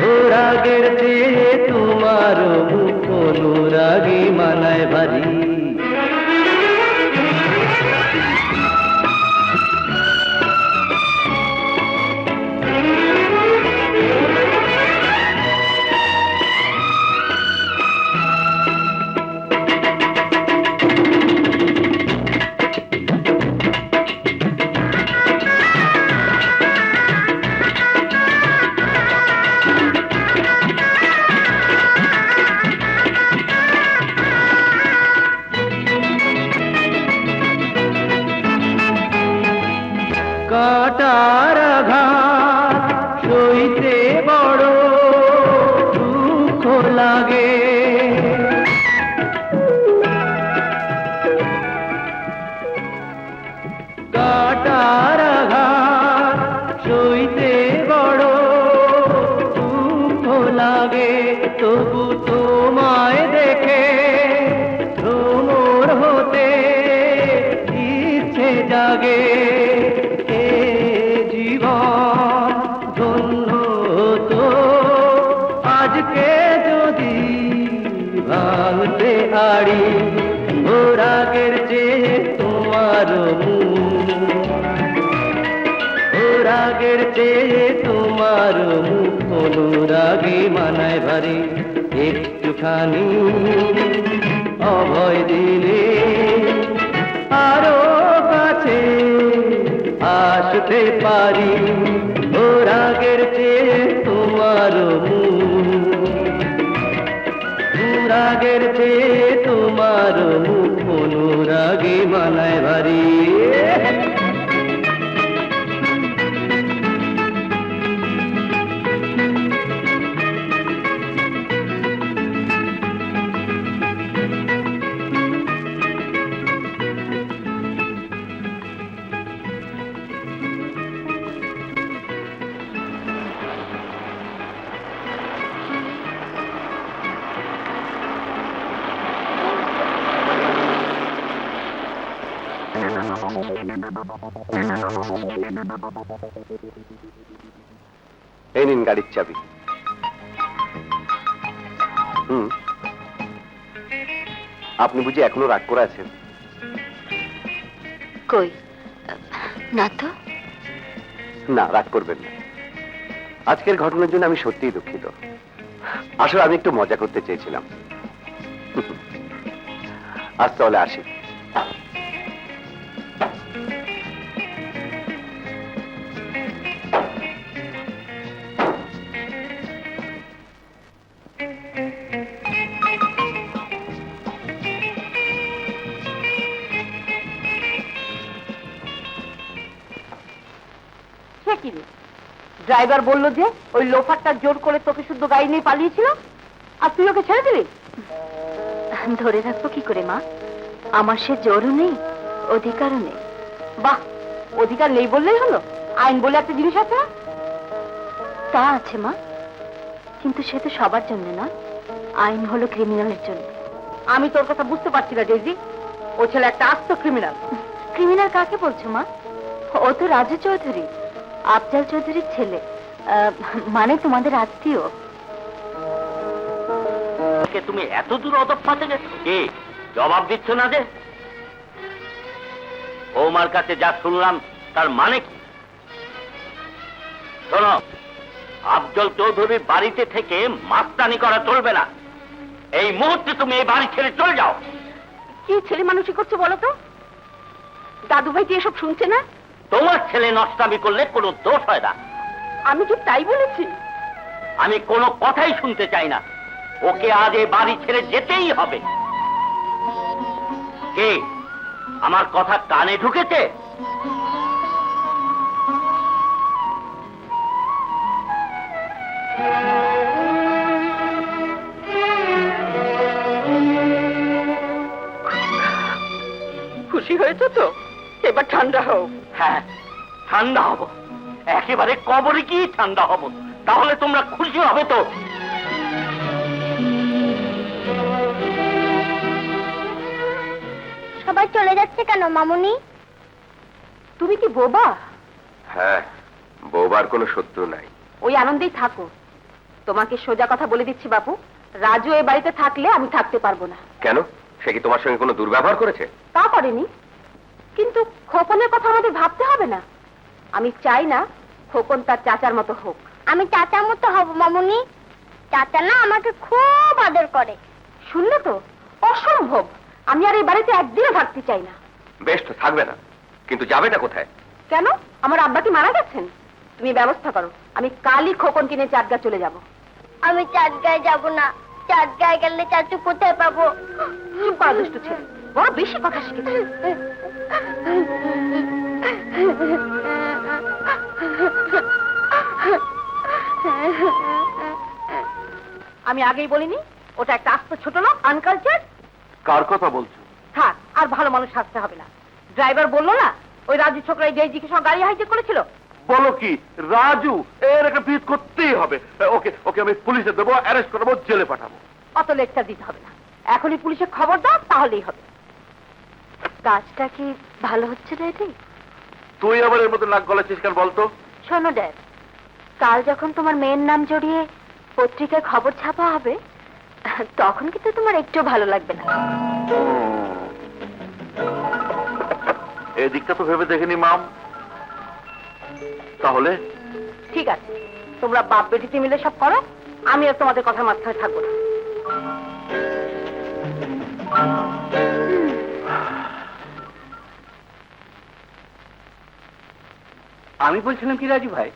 ও রাগের চেয়ে তোমার মুখ অনুরাগে মানায় ভারী। কাটার আঘাত সইতে বড় দুঃখ লাগে, কাটার আঘাত সইতে বড় দুঃখ লাগে, তবু তোমায় দেখে ভ্রমর হতে ইচ্ছে জাগে। আজকে যদি ভাঙতে হাড়ি, ও রাগের চেয়ে তোমার মুখ, ও রাগের চেয়ে তোমার মুখ অনুরাগে মানায় ভারী, একটুখানি অভয় দিলে আরো কাছে আসতে পারি। ও রাগের চেয়ে তোমার মুখ, রাগের চেয়ে তোমার মুখ অনুরাগ লাগে মালায় ভারী। এই নিন গাড়ির চাবি। আপনি বুঝি এখনো রাগ করে আছেন? কই না তো। না, রাগ করবেন না। আজকের ঘটনার জন্য আমি সত্যিই দুঃখিত। আসলে আমি একটু মজা করতে চেয়েছিলাম। আজ তাহলে আসি। সে কি রে? ড্রাইভার বললো যে ওই লোফারটা জোর করে তোকে শুদ্ধ গাড়ি নিয়ে পালিয়েছিল, আর তুই ওকে ছেড়ে দিলি? ধরে রাখবো কি করে মা? আমার সে জোরও নেই, অধিকারও নেই। বাহ, অধিকার নেই বললেই হলো? আইন বলে একটা জিনিস আছে না? তা আছে মা, কিন্তু সে তো সবার জন্য না। আইন হলো ক্রিমিনালের জন্য। আমি তোর কথা বুঝতে পারছি না ডেজি। ও ছেলে একটা আস্ত ক্রিমিনাল। ক্রিমিনাল কাকে বলছো মা? ও তো রাজু চৌধুরী, আফজাল চৌধুরীর ছেলে, মানে তোমাদের আত্মীয়। তুমি এত দূর অধঃপাতে গেছো? কি জবাব দিচ্ছ না যে? বৌমার কাছে যা শুনলাম তার মানে কি? শোনো, আফজল চৌধুরীর বাড়িতে থেকে মাস্তানি করা চলবে না। এই মুহূর্তে তুমি এই বাড়ি ছেড়ে চলে যাও। কি ছেলে মানুষই করছে বলো তো? দাদু ভাই কি এসব শুনছে না? তোমার ছেলে নষ্টামি করলে কোনো দোষ হয় না। আমি কি তাই বলেছি? আমি কোনো কথাই শুনতে চাই না। ওকে আজ এই বাড়ি ছেড়ে যেতেই হবে। কে আমার কথা কানে ঢুকেছে? খুশি হয়েছে তো? এবার ঠান্ডা হও। হ্যাঁ, ঠান্ডা হব। একেবারে কবরে কি ঠান্ডা হব। তাহলে তোমরা খুশি হবে তো? সবাই চলে যাচ্ছে কেন মামুনি? তুমি কি বোবা? হ্যাঁ, বৌবার কোনো শত্রু নাই। ওই আনন্দেই থাকো। তোমাকে সোজা কথা বলে দিচ্ছি বাবু, রাজু এই বাড়িতে থাকলে আমি থাকতে পারবো না। কেন? সে কি তোমার সঙ্গে কোনো দুর্ব্যবহার করেছে? তা করেনি, কিন্তু খোকনের কথা আমাদের ভাবতে হবে না। আমি চাই না খোকন তার চাচার মতো হোক। আমি চাচার মতো হব মামুনি। চাচা না আমাকে খুব আদর করে। শুনলে তো? অসম্ভব। আমি আর এই বাড়িতে একদিনও থাকতে চাই না। বেশ তো, থাকবে না, কিন্তু যাবেটা কোথায়? কেন? আমার আব্বা কি মারা গেছেন? তুমি ব্যবস্থা করো, আমি কালই খোকন কিনে চাটগা চলে যাব। আমি চাটগায় যাব না। চাটগায় গেলে চাচু কোথায় পাবো? চুপ করা দুষ্টু ছেলে, বড় বেশি কথা শিখেছে। আমি আগেই বলিনি ওটা একটা আস্ত ছোট লোক, আনকালচার। কার কথা বলছো? থাক, আর ভালো মানুষ হাসতে হবে না। ড্রাইভার বললো না ওই রাজু ছোকরা জেজিকে সব গাড়ি হাইজেক করেছিল? বলো কি রাজু? এর একটা বিট করতেই হবে। ওকে ওকে আমি পুলিশে দেবো, অ্যারেস্ট করবো, জেলে পাঠাবো। অত লেকচার দিতে হবে না, এখনই পুলিশে খবর দাও, তাহলেই হবে। কাজটা কি ভালো হচ্ছে ড্যাডি? তুই আবার এর মধ্যে নাক গলাচ্ছিস কেন বলতো? শোনো ড্যাড, কাল যখন তোমার মেয়ের নাম জড়িয়ে পত্রিকায় খবর ছাপা হবে, তখন কিন্তু তোমার একটু ভালো লাগবে না। এদিকটা তো ভেবে দেখিনি মাম। তাহলে ঠিক আছে, তোমরা বাপ বেটিতে মিলে সব করো, আমি আর তোমাদের কথা মাথায় থাকবো না। আমি বলছিলাম কি রাজু ভাই,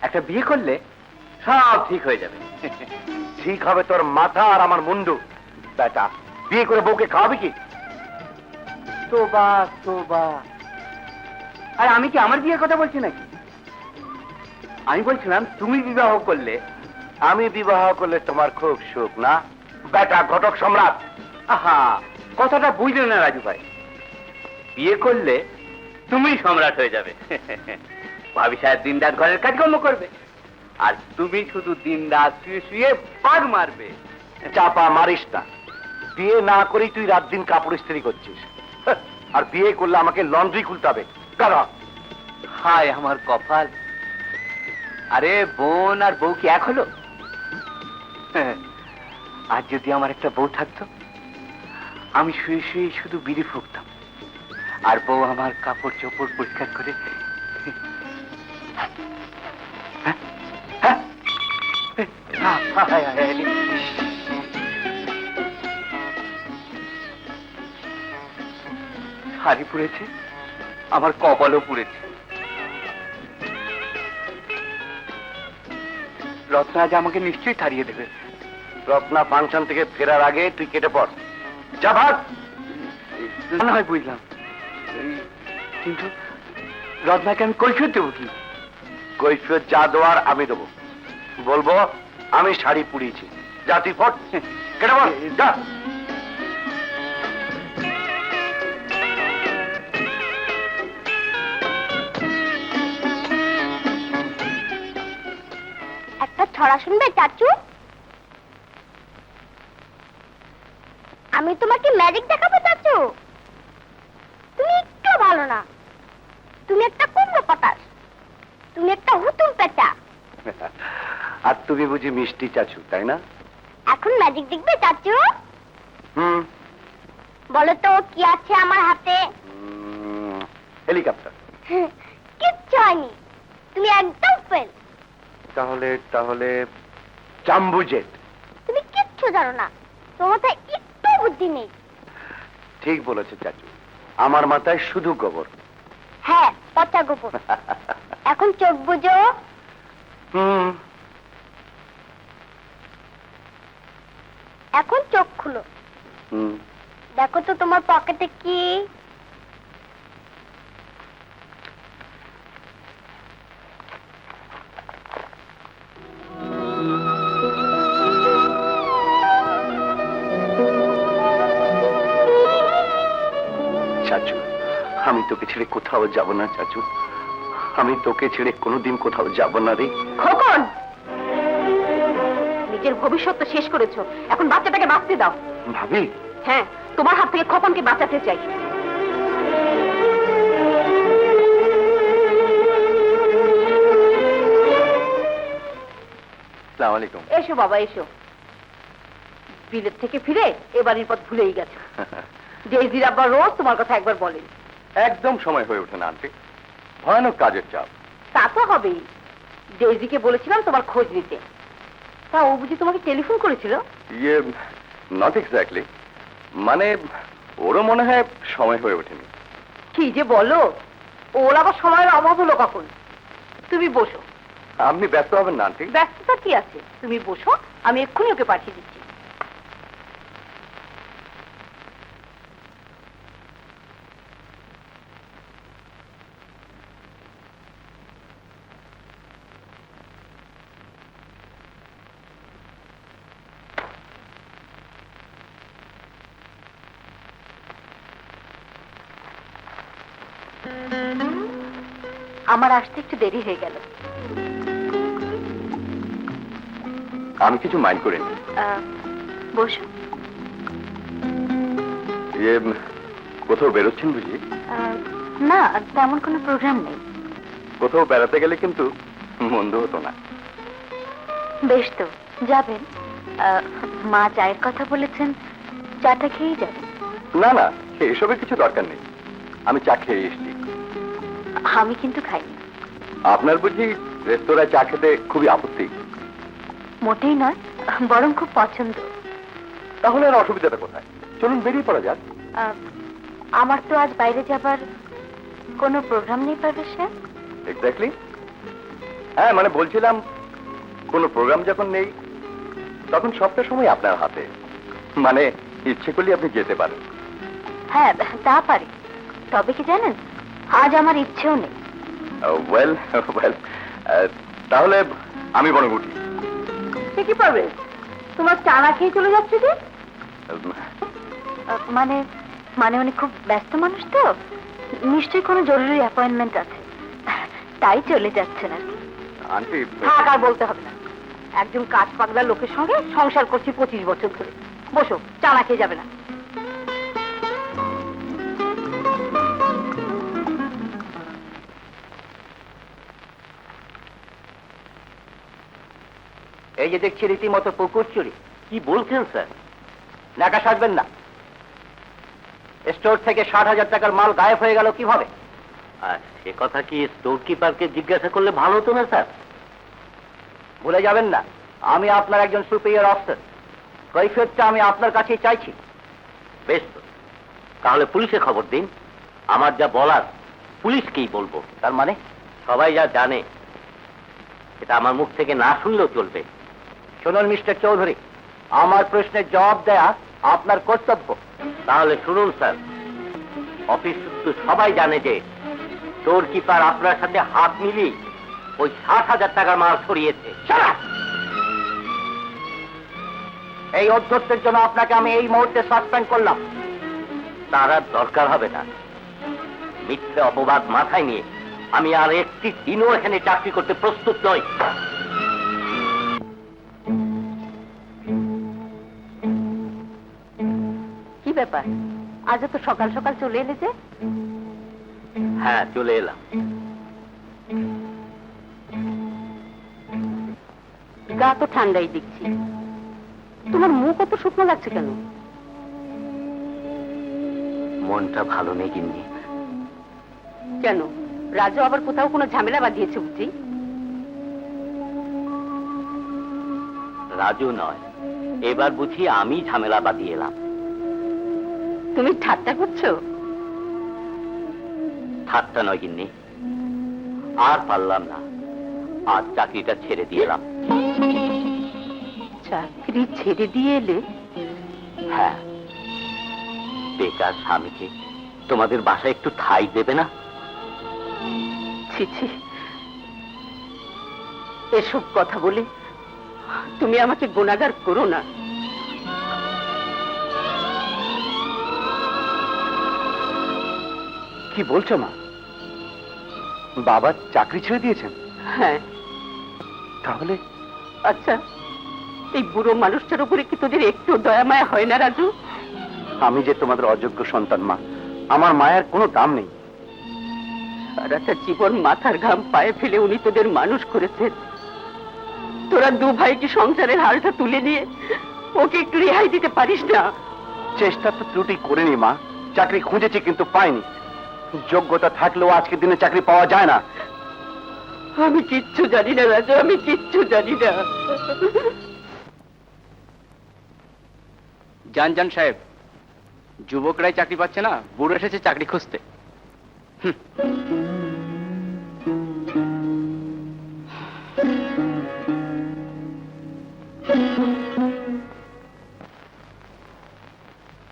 একটা বিয়ে করলে সব ঠিক হয়ে যাবে। ঠিক হবে তোর মাথা আর আমার মুন্ডু। বেটা, বিয়ে করে বউকে খাওয়াবি কি? তোবা তোবা। আর আমি কি আমার বিয়ের কথা বলছি নাকি? আমি বলছিলাম তুমি বিবাহ করলে। আমি বিবাহ করলে তোমার খুব সুখ না বেটা ঘটক সম্রাট? আহা, কথাটা বুঝলে না রাজু ভাই। বিয়ে করলে তুমি সম্রাট হয়ে যাবে। ভাবি সাহেব দিন রাত ঘরের কাজকর্ম করবে, আর তুমি শুধু দিন রাত শুয়ে শুয়ে পার মারবে। চাপা মারিস না, বিয়ে না করেই তুই রাত দিন কাপড় ইস্ত্রি করছিস। আর বিয়ে করলে আমাকে লন্ড্রি খুলতে হবে। কারা? হায় আমার কপাল। আরে বোন আর বউ কি এক হলো? আর যদি আমার একটা বউ থাকতো, আমি শুয়ে শুয়ে শুধু বিড়ি ফুঁকতাম, আর বউ আমার কাপড় চোপড় পরিষ্কার করে। শাড়ি পুড়েছে, আমার কপালও পুড়েছে। রত্না আজ আমাকে নিশ্চয়ই তাড়িয়ে দেবে। রত্না ফাংশন থেকে ফেরার আগে তুই কেটে পড়। যা ভাগ। না হয় বুঝলাম, কিন্তু রত্নাকে আমি কৈফিয়ত দেবো কি? কৈফিয়ত যা দেওয়ার আমি দেবো। বলবো আমি শাড়ি পুড়িয়েছি। যা তুই ফট, কেটে পড়, যা। একটা ছড়া শুনবে চাচু? আমি তোমাকে ম্যাজিক দেখাবো চাচু। তুমি একটু ভালো না, তুমি একটা কুমড়ো পটাশ, তুমি একটা হুতুম পেঁচা। আর তুমি বুঝি মিষ্টি চাচু, তাই না? এখন ম্যাজিক দেখবে চাচু? হুম। বলো তো কি আছে আমার হাতে? হেলিকপ্টার। কিচ্ছু হয়নি, তুমি একদম ফেল। তাহলে তাহলে জাম্বু জেট। তুমি কিচ্ছু জানো না, তোমার মাথায় একটু বুদ্ধি নেই। ঠিক বলেছে চাচু, আমার মাথায় শুধু গোবর। হ্যাঁ, পচা গোবর। এখন চোখ বুঝো। হুম। এখন চোখ খুলো, হুম। দেখো তো তোমার পকেটে কি। চাচু, আমি তোকে ছেড়ে কোথাও যাব না চাচু। আমি তোকে ছেড়ে কোনোদিন কোথাও যাব না রে। খোকন, নিজের ভবিষ্যৎ তো শেষ করেছো, এখন বাচ্চাটাকে বাঁচতে দাও। ভাবি, হ্যাঁ, তোমার হাত থেকে খোকনকে বাঁচাতে চাই। আসসালামু আলাইকুম। এসো বাবা এসো। বিলেত থেকে ফিরে এবারের পথ ভুলেই গেছো। ডেইজির আব্বা রোজ তোমার কথা একবার বলেন। একদম সময় হয়ে ওঠে না আন্টি, ভয়ানক কাজের চাপ। তা তো হবেই। ডেইজিকে বলেছিলাম তোমার খোঁজ নিতে, তা ও বুঝি তোমাকে টেলিফোন করেছিল? ইয়ে, নট এক্স্যাক্টলি, মানে ওরও মনে হয় সময় হয়ে ওঠেনি। কি যে বলো, ওর আবার সময়ের অভাব হলো কখন? তুমি বসো। আপনি ব্যস্ত হবেন না আন্টি। ব্যস্ততা কি আছে, তুমি বসো, আমি এক্ষুনি ওকে পাঠিয়ে দিচ্ছি। আমার আসতে একটু দেরি হয়ে গেল। আমি কিছু মাইন্ড করিনি। বসো। ইয়ে, কোথাও বেরোচ্ছেন বুঝি? না, তেমন কোনো প্রোগ্রাম নেই। কোথাও বেড়াতে গেলে কিন্তু মন্দ হতো না। বেশ তো, যাবেন। মা চায়ের কথা বলেছেন, চাটা খেয়েই যাবেন। না না, এসবের কিছু দরকার নেই, আমি চা খেয়ে এসেছি। আমি কিন্তু খাইনি। আপনার বুঝি রেস্তোরাঁয় চা খেতে খুবই আপত্তি? মোটেই নয়, বরং খুব পছন্দ। তাহলে আর অসুবিধাটা কোথায়? চলুন বেরিয়ে পড়া যাক। আমার তো আজ বাইরে যাবার কোনো প্রোগ্রাম নেই পারভেজ স্যার। এক্স্যাক্টলি, হ্যাঁ, মানে বলছিলাম কোনো প্রোগ্রাম যখন নেই তখন সবটা সময় আপনার হাতে, মানে ইচ্ছে করলে আপনি যেতে পারেন। হ্যাঁ, তা পারি, তবে কি জানেন, আজ আমার ইচ্ছেও নেই। ওয়েল ওয়েল, তাহলে আমি বরং উঠি। সে কি পারবে? তোমার চা না খেয়ে চলে যাচ্ছে যে? মানে মানে উনি খুব ব্যস্ত মানুষ তো, নিশ্চয়ই কোনো জরুরি অ্যাপয়েন্টমেন্ট আছে, তাই চলে যাচ্ছেন আর কি। আন্টি, থাক, আর বলতে হবে না। একজন কাজ পাগলা লোকের সঙ্গে সংসার করছি 25 বছর ধরে। বসো, চা না খেয়ে যাবে না। এই যে দেখছি রীতিমতো পুকুর চুরি। কি বলছেন স্যার? নাকা সাজবেন না। স্টোর থেকে 60,000 টাকার মাল গায়েব হয়ে গেল কিভাবে? আর সে কথা কি স্টোর কিপারকে জিজ্ঞাসা করলে ভালো হতো না স্যার? ভুলে যাবেন না, আমি আপনার একজন সুপিরিয়র অফিসার। কৈফিয়তটা আমি আপনার কাছেই চাইছি। বেশ তো, তাহলে পুলিশে খবর দিন। আমার যা বলার পুলিশকেই বলবো। তার মানে সবাই যা জানে এটা আমার মুখ থেকে না শুনলেও চলবে। শুনুন মিস্টার চৌধুরী, আমার প্রশ্নের জবাব দেয়া আপনার কর্তব্য। তাহলে শুনুন স্যার, অফিস সূত্র সবাই জানে যে স্টোর কিপার আপনার সাথে হাত মিলিয়ে ওই 60,000 টাকার মাল ছড়িয়েছে। এই অধ্যক্ষের জন্য আপনাকে আমি এই মুহূর্তে সাসপেন্ড করলাম। তার আর দরকার হবে না। মিথ্যে অপবাদ মাথায় নিয়ে আমি আর একটি দিনও এখানে চাকরি করতে প্রস্তুত নই। কি ব্যাপার, আজ তো সকাল সকাল চলে এলে যে? হ্যাঁ, চলে এলাম। গা তো ঠান্ডাই দেখছি, তোমার মুখ অত শুকনো লাগছে কেন? মনটা ভালো নেই গিন্নি। কেন, রাজু আবার কোথাও কোনো ঝামেলা বাঁধিয়েছে বুঝি? রাজু নয়, এবার বুঝি আমি ঝামেলা বাঁধিয়ে এলাম। তুমি ঠাট্টা করছো? ঠাট্টা নয় গিন্নি, আর পারলাম না, আজ চাকরিটা ছেড়ে দিয়ে এলাম। চাকরি ছেড়ে দিয়ে এলে? হ্যাঁ, বেকার স্বামীকে তোমাদের বাসায় একটু ঠাঁই দেবে না? ছি ছি, এসব কথা বলে তুমি আমাকে গুনাহগার করো না। কি বলছো মা? বাবা চাকরি ছেড়ে দিয়েছেন? হ্যাঁ। তাহলে আচ্ছা, এই বুড়ো মানুষটার উপরে কি তোদের একটু দয়া মায়া হয় না রাজু? আমি যে তোমাদের অযোগ্য সন্তান মা, আমার মায়ের কোনো দাম নেই। সারাটা জীবন মাথার ঘাম পায়ে ফেলে উনি তোদের মানুষ করেছেন। তোরা দু ভাই কি সংসারের হালটা তুলে নিয়ে ওকে একটু রেহাই দিতে পারিস না? চেষ্টা তো ত্রুটি করিনি মা, চাকরি খুঁজেছি কিন্তু পাইনি। যোগ্যতা থাকলেও আজকের দিনে চাকরি পাওয়া যায় না। আমি কিচ্ছু জানি না রাজু, আমি কিচ্ছু জানি না। জান জান সাহেব, যুবকরাই চাকরি পাচ্ছে না, বুড়ো এসেছে চাকরি খুঁজতে।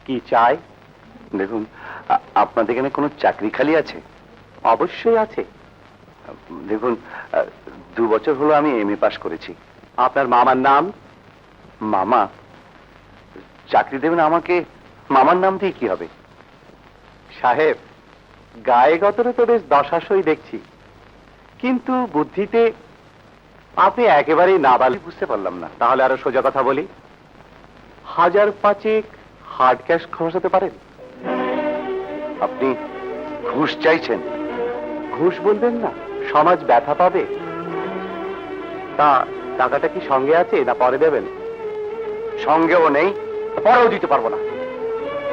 কি চাই? দেখুন, আপনাদের এখানে কোনো চাকরি খালি আছে? অবশ্যই আছে। দেখুন, 2 বছর হলো আমি এমএ পাস করেছি। আপনার মামার নাম? মামা? চাকরি দেবেন আমাকে, মামার নাম দিয়ে কি হবে? সাহেব, গায়ে গতরে তো বেশ দশাশই দেখছি, কিন্তু বুদ্ধিতে আপনি একেবারেই নাবালিক। বুঝতে পারলাম না। তাহলে আরো সোজা কথা বলি, 1,500 হার্ড ক্যাশ খরচাতে পারেন? আপনি ঘুষ চাইছেন? ঘুষ বলবেন না, সমাজ ব্যথা পাবে। তা টাকাটা কি সঙ্গে আছে না পরে দেবেন? সঙ্গেও নেই, পরেও দিতে পারবো না।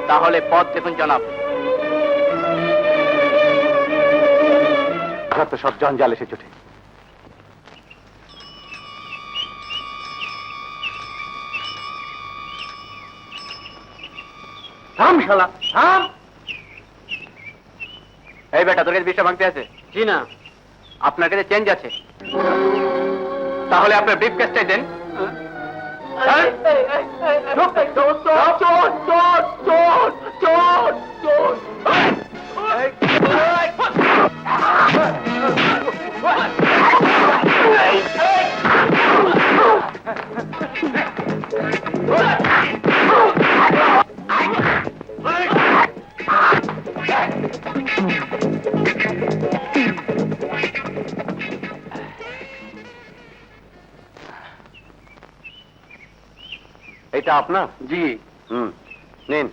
তাহলে পথ দেখুন জনাব। তো সব জঞ্জাল এসে জোটে। থাম শালা, থাম। এই বেটা, তোর কাছে 20টা ভাঙতে আছে? জি না। আপনার কাছে চেঞ্জ আছে? তাহলে আপনার ব্রিফ কেসটাই দেন। চোর, চোর, চোর, চোর, চোর, চোর, চোর। এটা আপনার? জি। নিন,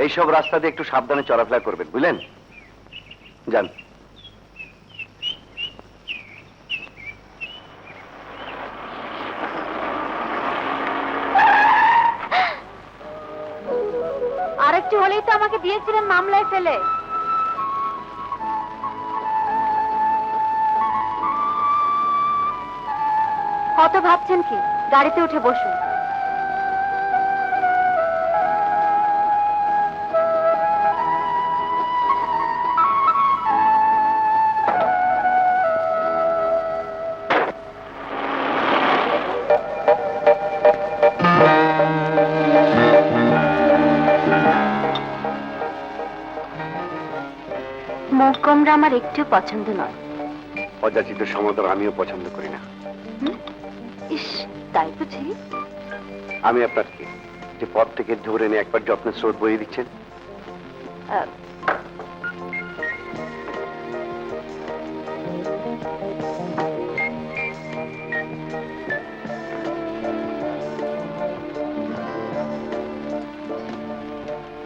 এইসব রাস্তা দিয়ে একটু সাবধানে চলাফেরা করবেন, বুঝলেন? যান। আরেকটু হলেই তো আমাকে দিয়েছিলেন মামলায় ফেলে। কত ভাবছেন কি? গাড়িতে উঠে বসুন। মুখ গোমরা আমার একটু পছন্দ নয়। অযাচিত সমাদর আমিও পছন্দ করি না। ইস, তাই বুঝি? আমি আপনার কি যে পথ থেকে ধরে এনে একবার যত্নের স্রোত বইয়ে দিচ্ছেন? আহ,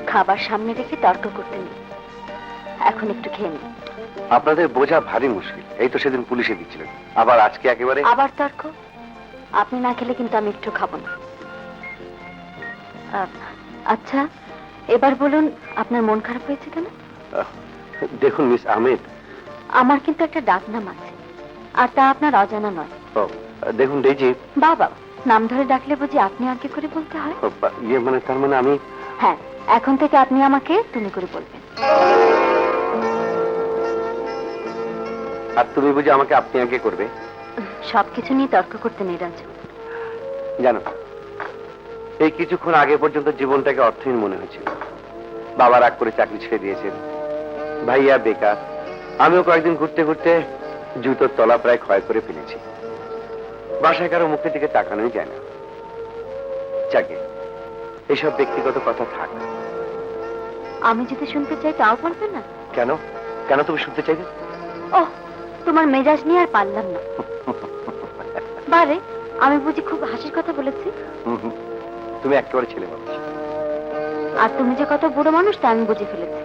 খাবার সামনে রেখে তর্ক করতে নেই, এখন একটু খেয়ে নিন। আপনাদের বোঝা ভারী মুশকিল। এই তো সেদিন পুলিশে দিচ্ছিলেন, আবার আজকে একেবারে। আবার তর্ক? আপনি না খেলে কিন্তু আমি একটু খাবো না। আচ্ছা, এবার বলুন, আপনার মন খারাপ হয়েছে কেন? দেখুন মিস আহমেদ, আমার কিন্তু একটা ডাক নাম আছে, আর তা আপনার অজানা নয়। দেখুন ডেজি। বাবা, নাম ধরে ডাকলে বুঝি আপনি আগে করে বলতে হয়? ইয়ে মানে, তার মানে আমি। হ্যাঁ, এখন থেকে আপনি আমাকে তুমি করে বলবেন। আর তুমি বুঝি আমাকে আপনি আগে করবে? সবকিছু নিয়ে তর্ক করতে নেই রাজু। জানো, এই কিছুক্ষণ আগে পর্যন্ত জীবনটাকে অর্থহীন মনে হয়েছিল। বাবা রাগ করে চাকরি ছেড়ে দিয়েছেন, ভাইয়া বেকার, আমিও কয়েকদিন ঘুরতে ঘুরতে জুতোর তলা প্রায় ক্ষয় করে ফেলেছি। বাসায় কারো মুখের দিকে তাকানোই যায় না। যাকে এসব ব্যক্তিগত কথা থাক। আমি যদি শুনতে চাই তাও বলবেন না? কেন? কেন তুমি শুনতে চাইবে? ওহ, তোমার মেজাজ নিয়ে আর পারলাম না। বারে, আমি বুঝি খুব হাসির কথা বলেছি? তুমি একেবারে ছেলে মানুষ। আর তুমি যে কত বুড়ো মানুষ তা আমি বুঝে ফেলেছি।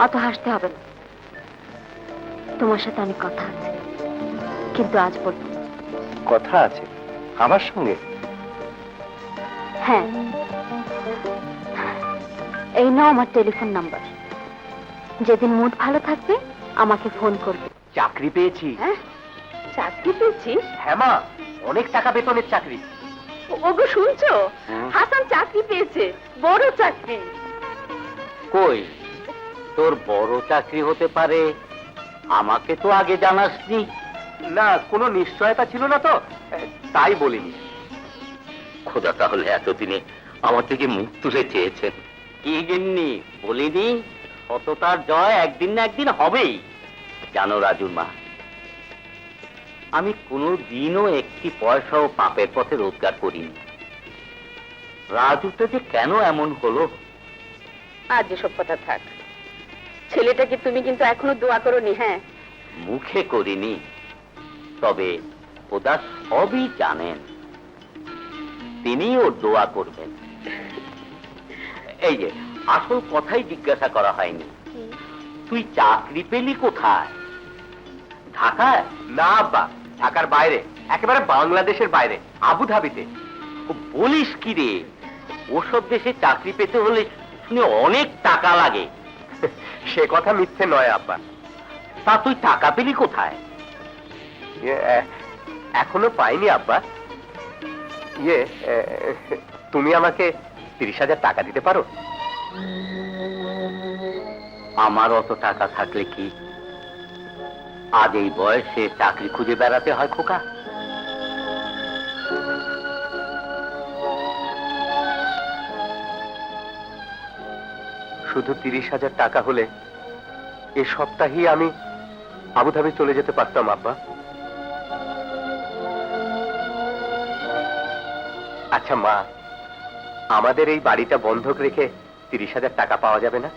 অত হাসতে হবে না। তোমার সাথে অনেক কথা আছে, কিন্তু আজ বলবো না। কথা আছে আমার সঙ্গে? হ্যাঁ, এই নাও আমার টেলিফোন নাম্বার। যেদিন মুড ভালো থাকবে আমাকে ফোন করবে। চাকরি পেয়েছি। হ্যাঁ, চাকরি পেয়েছিস? হ্যাঁ মা, অনেক টাকা বেতনের চাকরি। ওগো শুনছো, হাসান চাকরি পেয়েছে, বড় চাকরি। কই, তোর বড় চাকরি হতে পারে, আমাকে তো আগে জানাসনি। না, কোনো নিশ্চয়তা ছিল না তো, তাই বলিনি। খোদা তাহলে এতদিনে আমার থেকে মুখ তুলে চেয়েছেন। কি গিন্নি, বলিনি সততার জয় একদিন না একদিন হবেই। জানো রাজুর মা, আমি কোনোদিনও একটি পয়সাও পাপের পথে রোজগার করিনি। রাজুটা যে কেন এমন হলো। আজ এসব কথা থাক, ছেলেটাকে তুমি কিন্তু এখনো দোয়া করোনি? হ্যাঁ, মুখে করিনি, তবে খোদা সবই জানেন, তিনি ওর দোয়া করবেন। এই যে আসল কথাই জিজ্ঞাসা করা হয়নি, তুই চাকরি পেলি কোথায়? ঢাকায়? না আব্বা, ঢাকার বাইরে, একেবারে বাংলাদেশের বাইরে, আবুধাবিতে। ও বলিস কি রে, ওসব দেশে চাকরি পেতে হলে শুনে অনেক টাকা লাগে। সে কথা মিথ্যে নয় আব্বা। তা তুই টাকা পেলি কোথায়? এখনো পাইনি আব্বা। তুমি আমাকে 30,000 টাকা দিতে পারো? আমার অত টাকা থাকলে কি আজ এই বয়সে চাকরি খুঁজে বেড়াতে হয় খোকা? শুধু 30,000 টাকা হলে এ সপ্তাহেই আমি আবুধাবি চলে যেতে পারতাম আব্বা। আচ্ছা মা, আমাদের এই বাড়িটা বন্ধক রেখে 30,000 টাকা পাওয়া যাবে না?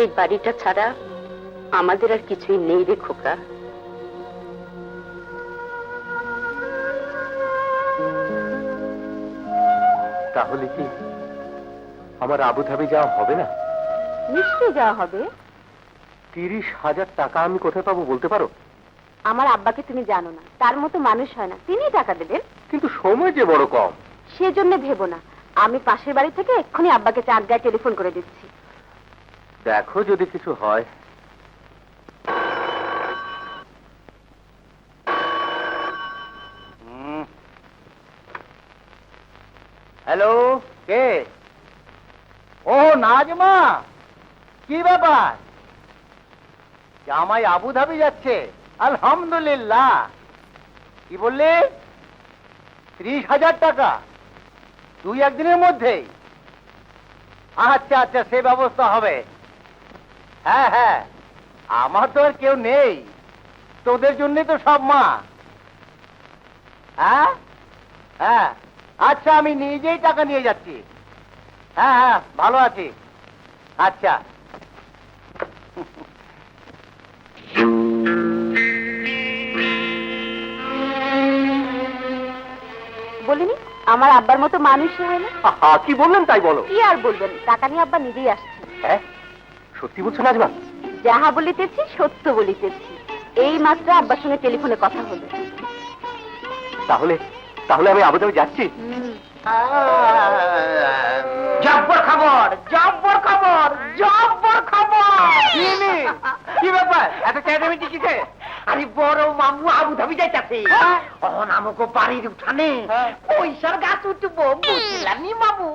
এই বাড়িটা ছাড়া আমাদের আর কিছুই নেই রে খোকা। তাহলে কি আমার আবুধাবি যাওয়া হবে না? নিশ্চয়ই যাওয়া হবে। 30,000 টাকা আমি কোথায় পাবো বলতে পারো? আমার আব্বাকে তুমি জানো না, তার মতো মানুষ হয় না, তিনি টাকা দেবেন। কিন্তু সময় যে বড় কম। সেজন্য ভেবো না, আমি পাশের বাড়ি থেকে এক্ষুনি আব্বাকে চাঁদ গায়ে টেলিফোন করে দিচ্ছি। দেখো যদি কিছু হয়। হ্যালো, কে? ও নাজমা, কি ব্যাপার? জামাই আবুধাবি যাচ্ছে? আলহামদুলিল্লাহ। কি বললে? 30,000 টাকা 2-1 দিনের মধ্যেই? আচ্ছা আচ্ছা, সে ব্যবস্থা হবে। হ্যাঁ হ্যাঁ, আমার তো আর কেউ নেই, তোদের জন্যই তো সব মা। হ্যাঁ হ্যাঁ, আচ্ছা আমি নিজেই টাকা নিয়ে যাচ্ছি। হ্যাঁ হ্যাঁ, ভালো আছি। আচ্ছা। বলিনি আমার আব্বার মতো মানুষই হয় না? কি বললেন তাই বলো। কি আর বলবেন, টাকা নিয়ে আব্বা নিজেই আসছে। হ্যাঁ, সত্যি বলছো নাজমা? যাহা বলিতেছি সত্য বলিতেছি। এই মাত্র আব্বার সঙ্গে টেলিফোনে কথা হলো। তাহলে তাহলে আমি আবুধাবি যাচ্ছি। জব্বর খবর, জব্বর খবর, জব্বর খবর। কি ব্যাপার, এত চেঁচামেচি কিসে? আরে বড় মামু আবুধাবি যাইতাছে। অহন আমাকে বাড়ির উঠানে পয়সার গাছ উঠবো, বুঝলাম নি মামু?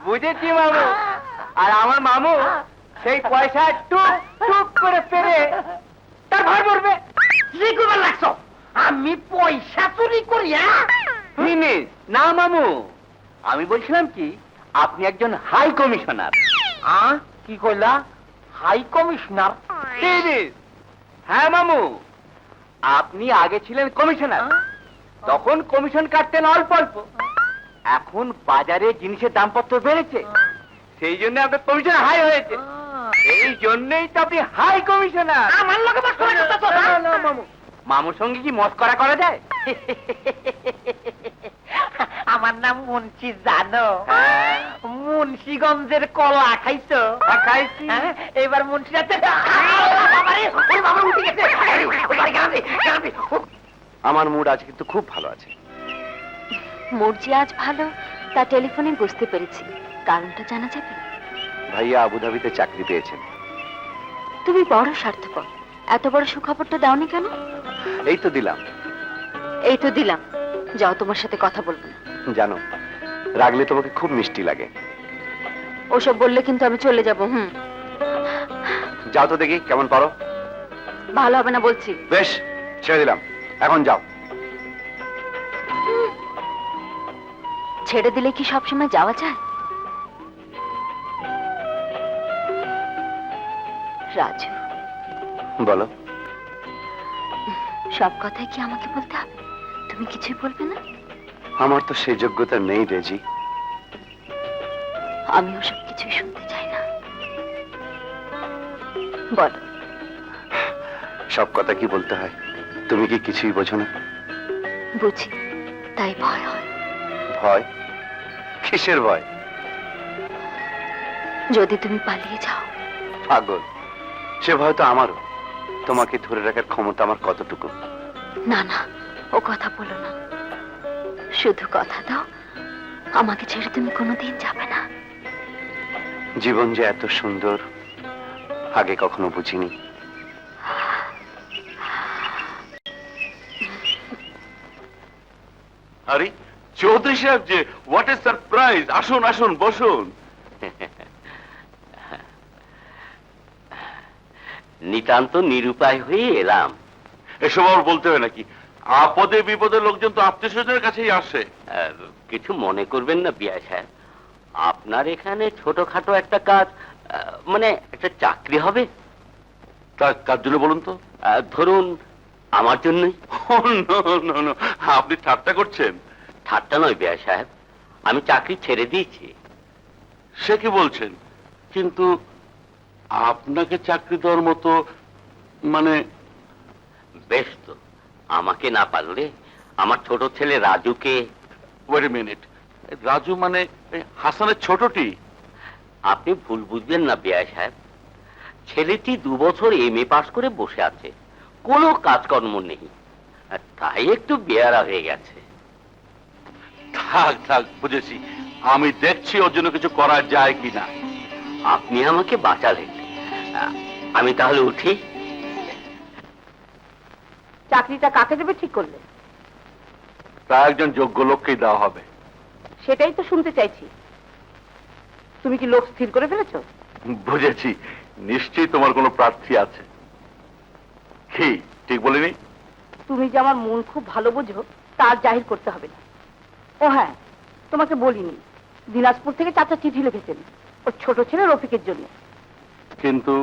বুঝেছি মামু। আর আমার মামু সেই পয়সা টুক টুক করে পেরে তার ঘর ভরবে। কি করবার লাগছো? আমি পয়সা চুরি করি? না মামু, আমি বলছিলাম কি, আপনি একজন হাই কমিশনার। কি কইলা? High commissioner? হ্যাঁ মামু, আপনি আগে ছিলেন কমিশনার, তখন কমিশন কাটতেন অল্প অল্প। এখন বাজারে জিনিসের দামপত্র বেড়েছে, সেই জন্য আপনার কমিশন হাই হয়েছে। এই জন্যই তো আপনি হাই কমিশনার। আমার লগে মস্করা করতেছো? না মামু, মামুর সঙ্গে কি মস্করা করা যায়? আমার নাম মুন্সি, জানো? মুন্সিগঞ্জের কলা খাইছো? খাইছি। এবার মুন্সিরা উঠে গেছে। আমার মুড আজ কিন্তু খুব ভালো আছে। মোর যে আজ ভালো তা টেলিফোনে বুঝতে পেরেছি। কারণটা জানা যাবে? ভাইয়া আবুধাবিতে চাকরি পেয়েছেন। তুমি বড় স্বার্থপর, এত বড় সুখবরটা দাওনি কেন? এই তো দিলাম। এই তো দিলাম, যাও, তোমার সাথে কথা বলবো না। জানো, রাগলে তোমাকে খুব মিষ্টি লাগে। ওসব বললে কিন্তু আমি চলে যাব। যাও তো দেখি কেমন পারো। ভালো হবে না বলছি। বেশ, ছেড়ে দিলাম, এখন যাও। ছেড়ে দিলে কি সবসময় যাওয়া যায়? রাজু, বলো। সব কথাই কি আমাকে বলতে হবে? তুমি কিছুই বলবে না? আমার তো সেই যোগ্যতা নেই রেজি। আমি ওসব কিছুই শুনতে চাই না। বলো। সব কথা কি বলতে হয়? তুমি কি কিছুই বোঝো না? বুঝি, তাই ভয় হয়। ভয়? কিসের ভয়? যদি তুমি পালিয়ে যাও। পাগল, সে ভয় তো আমারও। তোমাকে ধরে রাখার ক্ষমতা আমার কতটুকু? না না, ও কথা বলো না। শুধু কথা দাও, আমাকে ছেড়ে তুমি কোনোদিন যাবে না। জীবন যে এত সুন্দর আগে কখনো বুঝিনি। আরে চৌধুরী সাহেব যে, হোয়াট এ সারপ্রাইজ! আসুন আসুন, বসুন। নিতান্ত নিরুপায় হয়ে এলাম। এসব আর বলতে হয় নাকি? আপদে বিপদে লোকজন তো আত্মীয় স্বজনের কাছেই আসে। কিছু মনে করবেন না বিআই সাহেব, আপনার এখানে ছোটখাটো একটা কাজ, মানে একটা চাকরি হবে। কার জন্য বলুন তো? ধরুন আমার জন্যই। আপনি ঠাট্টা করছেন? ঠাট্টা নয় বিআই সাহেব, আমি চাকরি ছেড়ে দিয়েছি। সে কি বলছেন? কিন্তু আপনাকে চাকরি দেওয়ার মতো মানে... বেশ তো, আমাকে না পারলে আমার ছোট ছেলে রাজুকে। ওয়েট এ মিনিট, রাজু মানে হাসানের ছোটটি? আপনি ভুল বুঝবেন না বিআই সাহেব, ছেলেটি 2 বছর এমএ পাশ করে বসে আছে, কোনো কাজকর্ম নেই, তাই একটু বেয়ারা হয়ে গেছে। থাক থাক, বুঝেছি। আমি দেখছি ওর জন্য কিছু করা যায় কিনা। আপনি আমাকে বাঁচালেন, আমি তাহলে উঠি। চাকরিটা কাকে দেবে ঠিক করলে? তা একজন যোগ্য লোককেই দেওয়া হবে। সেটাই তো শুনতে চাইছি। তুমি কি লোক স্থির করে ফেলেছো? বুঝেছি, নিশ্চয়ই তোমার কোনো প্রার্থী আছে। কি ঠিক বলিনি? তুমি যে আমার মন খুব ভালো বোঝো তার জাহির করতে হবে না। ও হ্যাঁ, তোমাকে বলিনি, দিনাজপুর থেকে চাচা চিঠি লিখেছেন ওর ছোট ছেলে রফিকের জন্য। কিন্তু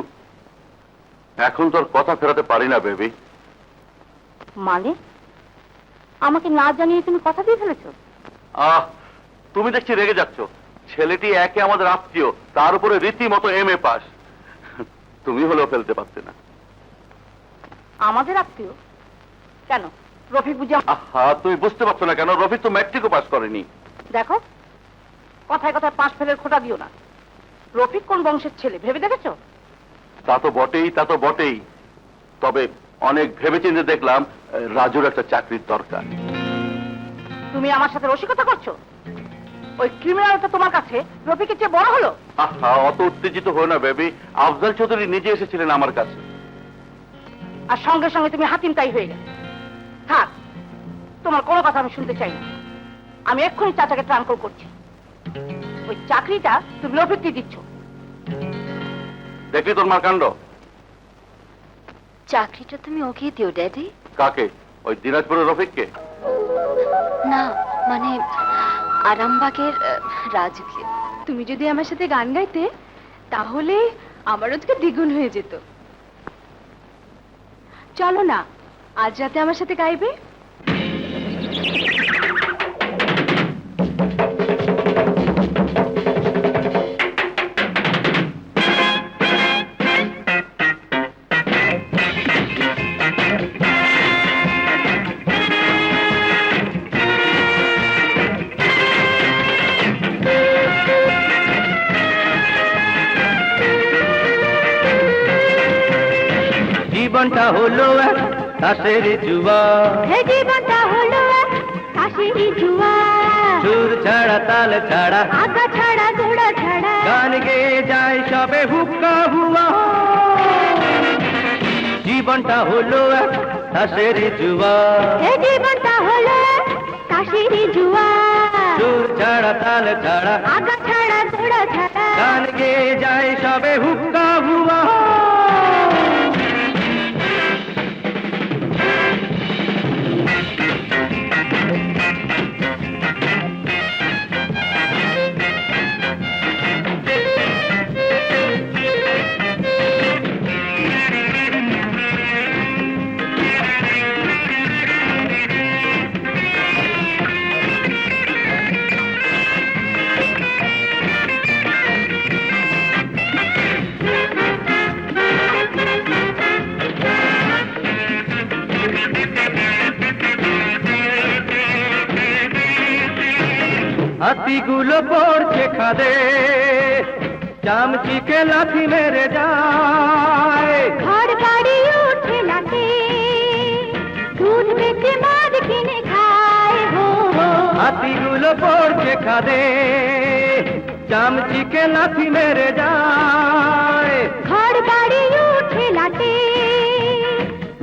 এখন তোর কথা ফেরাতে পারি না বেবি। মানে আমাকে না জানিয়ে তুমি কথা দিয়ে ফেলেছো? তুমি দেখছি রেগে যাচ্ছ। ছেলেটি একে আমাদের আত্মীয়, তার উপরে রীতিমতো এমএ পাস। তুমি হলেও ফেলতে পারতে না। আমাদের আত্মীয়? কেন, রফিক বুঝি? তুমি বুঝতে পারছো না কেন? রফিক তো ম্যাট্রিকও পাস করেনি। দেখো, কথায় কথায় পাশ ফেলের খোঁটা দিও না। রফিক কোন বংশের ছেলে ভেবে দেখেছো? তা তো বটেই, তা তো বটেই। তবে অনেক ভেবেচিন্তে দেখলাম রাজুর একটা চাকরির দরকার। তুমি আমার সাথে রসিকতা করছো? ওই ক্রিমিনালটা তোমার কাছে রফিকের চেয়ে বড় হলো? অত উত্তেজিত হো না বেবি। আফজাল চৌধুরী নিজে এসেছিলেন আমার কাছে। আর সঙ্গে সঙ্গে তুমি হাতিম তাই হয়ে গেলে। থাক, তোমার কোনো কথা আমি শুনতে চাই না। আমি এক্ষুনি চাচাকে ট্রান্সফার করছি। ওই চাকরিটা তুমি রফিককে দিচ্ছ। দেখলি তোর মার কাণ্ড? চাকরিটা তুমি ওকে দিও ড্যাডি। কাকে? ওই দিনাজপুরের রফিককে? না, মানে আরামবাগের রাজুকে। তুমি যদি আমার সাথে গান গাইতে তাহলে আমার রোজগার দ্বিগুণ হয়ে যেত। চলো না, আজ রাতে আমার সাথে গাইবে। জীবনটা হলো এক তাসের জুয়া, হে জীবনটা হলো এক হাসির জুয়া, সুর ছাড়া তাল ছাড়া আগা ছাড়া ঘোড়া ছাড়া, গান গেয়ে যায় সবে হুক্কা হুয়া। জীবনটা হলো এক তাসের জুয়া, হে জীবনটা হলো এক হাসির জুয়া, সুর ছাড়া তাল ছাড়া আগা ছাড়া ঘোড়া ছাড়া, গান গেয়ে যায় সবে হুক্কা হুয়া। হাতিগুলো পড়ছে খাদে, চামচিকে লাথি মেরে যায়, ঘর বাড়ি উঠে লাটে, দুধ বেচে মদ কিনে খায়, হো হো। হাতিগুলো পড়ছে খাদে, চামচিকে লাথি মেরে যায়, ঘর বাড়ি উঠে লাটে,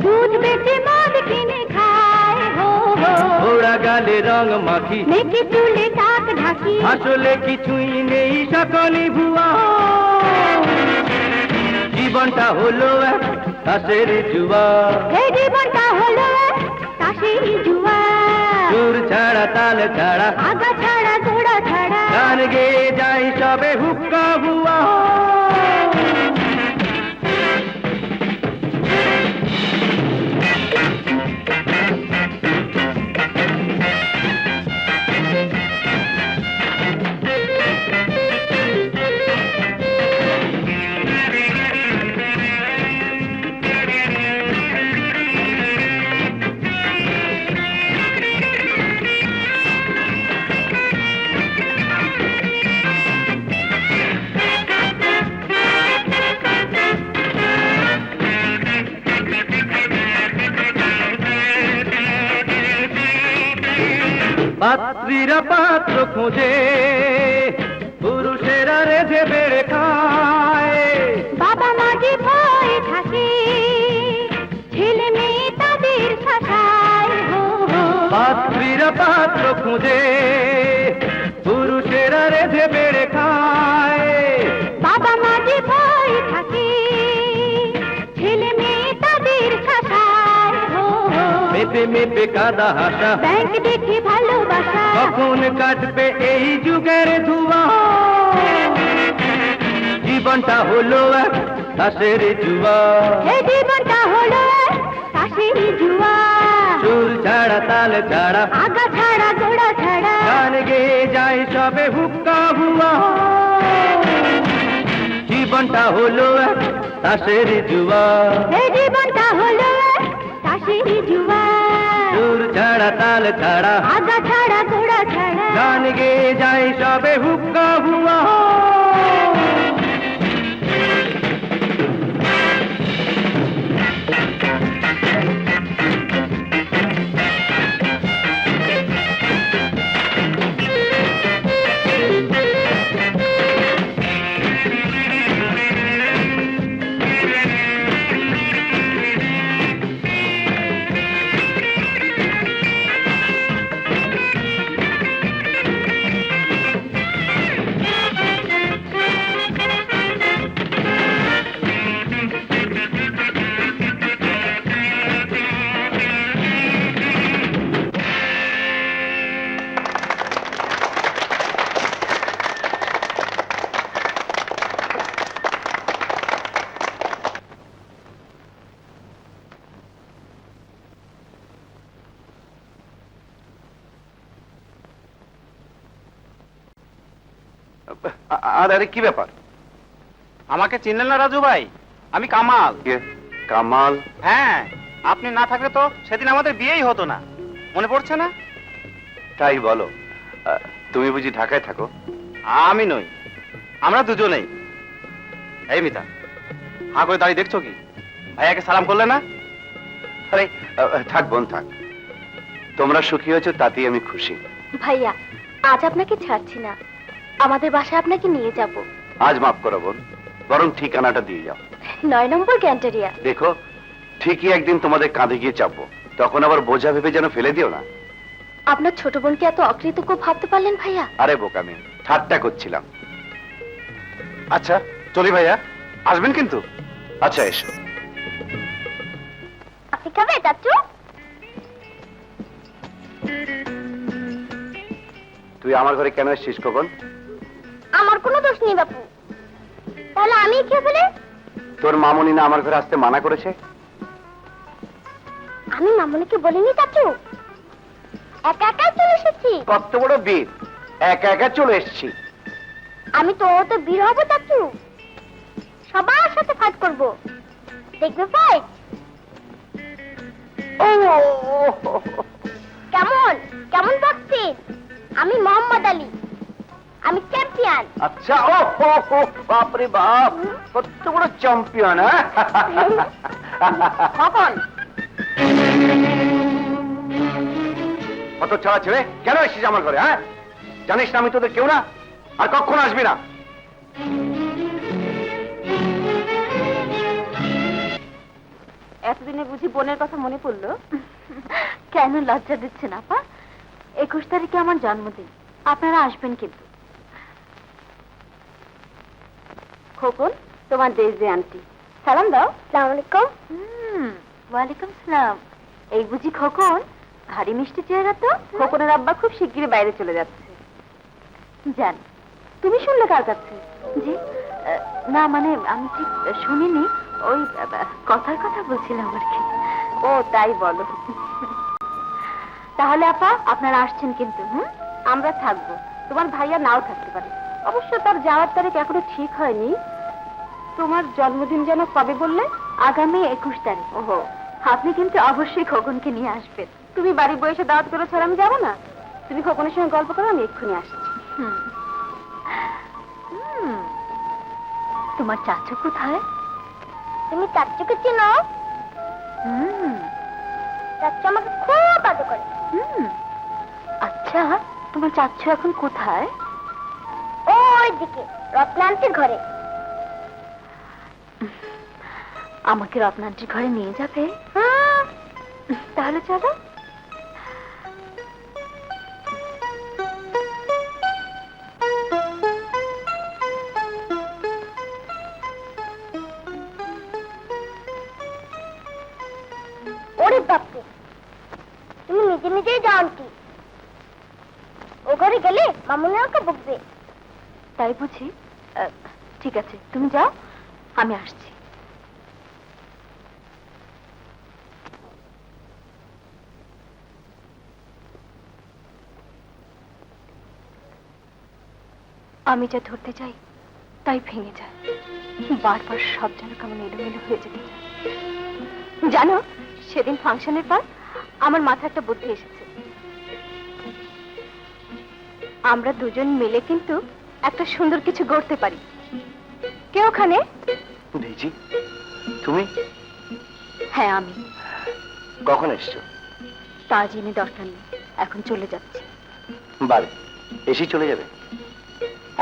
দুধ বেচে মদ কিনে খায়, হো হো। ওরা গালে রং মাখি, মেঘে চুলে টাক ঢাকি, আসলে কিছুই নেই সকলই ভুয়া। জীবনটা হলো এক তাসের জুয়া, হে জীবনটা হলো এক তাসের তাসেরই জুয়া। সুর ছাড়া তাল ছাড়া আগা ছাড়া ঘোড়া ছাড়া গান গেয়ে যাই সবে হুক্কা হুয়া। পাত্রীরা পাত্র খোঁজে, পুরুষেরা রেধে বেড়ে খায়। বাবা মা যে ভয় থাকে, ছেলে মেয়ে তাদের শাসায়। হো হো। পাত্রীরা পাত্র খোঁজে, পুরুষেরা রেধে বেড়ে খায়। বাবা মা যে ভয় থাকে, ছেলে মেয়ে তাদের শাসায়। হো হো। মেপে মেপে কাদা হাসা, ব্যাংক দেখে ভালোবাসা, কখন কাটবে এই যুগের ধোঁয়া। জীবনটা হলো এক তাসের জুয়া। এই জীবনটা হলো তাসেরই জুয়া। সুর ছাড়া তাল ছাড়া আগা ছাড়া ঘোড়া ছাড়া গান গেয়ে যায় সবে হুক্কা হুয়া। জীবনটা হলো এক তাসের জুয়া। এই জীবনটা হলো তাসেরই জুয়া। সুর ছাড়া তাল ছাড়া আগা ছাড়া ঘোড়া ছাড়া গান গেয়ে যায় সবে হুক্কা হুয়া। আরে কি ব্যাপার? আমাকে চিনলেন না রাজু ভাই? আমি কামাল। কে কামাল? হ্যাঁ, আপনি না থাকলে তো সেদিন আমাদের বিয়েই হতো না। মনে পড়ছে না? তাই বলো। তুমি বুঝি ঢাকায় থাকো? আমি নই, আমরা দুজনেই। এই মিতা, হা করে দাঁড়িয়ে দেখছো কি? ভাইয়াকে সালাম করলে না? আরে থাক বোন থাক, তোমরা সুখী হয়েছো তাতেই আমি খুশি। ভাইয়া, আজ আপনাকে ছাড়ছি না, আমাদের বাসায় আপনাকে নিয়ে যাব। আজ মাফ করো বোন, বরং ঠিকানাটা দিয়ে যাও। 9 নম্বর গ্যান্টারিয়া। দেখো, ঠিকই একদিন তোমাদের কাঁধে গিয়ে চাপবো, তখন আবার বোঝা ভেবে যেন ফেলে দিও না। আপনার ছোট বোনকে এত অকৃতজ্ঞ ভাবতে পারলেন ভাইয়া? আরে বোকামি, ঠাট্টা করছিলাম। আচ্ছা চলি ভাইয়া, আসবেন কিন্তু। আচ্ছা এসো। আপনি খাবে চাচু? তুই আমার ঘরে কেন এসেছিস খোকন? আমার কোনো দোষ নেই বাপু, তাহলে আমি খেয়ে ফেলে? তোর মামুনি না আমার ঘরে আসতে মানা করেছে? আমি মামুনিকে বলিনি চাচু, একা একাই চলে এসেছি। কত বড় বীর, একা একা চলে এসেছি। আমি তো ওতে বীর হব চাচু, সবার সাথে ফাইট করব, দেখবে ফাইট? কেমন কেমন বক্সিং? আমি মোহাম্মদ আলী, আমি চ্যাম্পিয়ন। আচ্ছা, ও বাপরে বাপ, কত বড় চ্যাম্পিয়ন। কখন? কত ছাড়া ছেড়ে কেন এসেছিস আমার ঘরে? হ্যাঁ, জানিস না আমি তোদের কেউ না, আর কখন আসবি না। এতদিনে বুঝি বোনের কথা মনে পড়লো? কেন লজ্জা দিচ্ছেন আপা? 21 তারিখে আমার জন্মদিন, আপনারা আসবেন কিন্তু। খোকন, তোমার দেশে আন্টি, সালাম দাও। আসসালামু আলাইকুম। ওয়ালাইকুম সালাম। এই বুঝি খোকন, ভারী মিষ্টি চেহারা তো। খোকনের আব্বা খুব শিগগিরই বাইরে চলে যাচ্ছে। জান, তুমি শুনলে কার কাছে? জি না, মানে আমি ঠিক শুনিনি। ওই কথার কথা বলছিলাম আর কি। ও তাই বলো। তাহলে আপা আপনারা আসছেন কিন্তু? আমরা থাকবো, তোমার ভাইয়া নাও থাকতে পারে। অবশ্য তার যাওয়ার তারিখ এখনো ঠিক হয়নি। তোমার জন্মদিন যেন কবে বললে? আগামী 21 তারিখ। ওহো, আপনি কিন্তু অবশ্যই খোকনকে নিয়ে আসবেন। তুমি বাড়ি বসে দাওয়াত করে ছাড়া আমি যাবো না। তুমি খোকনের সঙ্গে গল্প করো, আমি এক্ষুনি আসছি। তোমার চাচু কোথায়? তুমি চাচুকে চেনো? চাচু আমাকে খুব আদর করে। আচ্ছা, তোমার চাচু এখন কোথায়? ওই দিকে রত্নান্তির ঘরে। আমাকে রত্নান্তির ঘরে নিয়ে যাবে? তাহলে চলো। ওরে বাপরে, তুমি নিজে নিজেই যাও আন্টি। ও ঘরে গেলে মামুনি আমাকে বকবে। তাই বুঝি? ঠিক আছে, তুমি যাও, আমি আসছি। আমি যা ধরতে চাই তাই ভেঙে যায়। বারবার সব যেন কেমন এলোমেলো হয়ে যেতে চায়। জানো, সেদিন ফাংশনের পর আমার মাথায় একটা বুদ্ধি এসেছে। আমরা দুজন মিলে কিন্তু একটা সুন্দর কিছু গড়তে পারি। কে ওখানে? ডেইজি, তুমি? হ্যাঁ, আমি। কখন এসছো? তা জেনে দরকার নেই, এখন চলে যাচ্ছি। বারে এসেই চলে যাবে?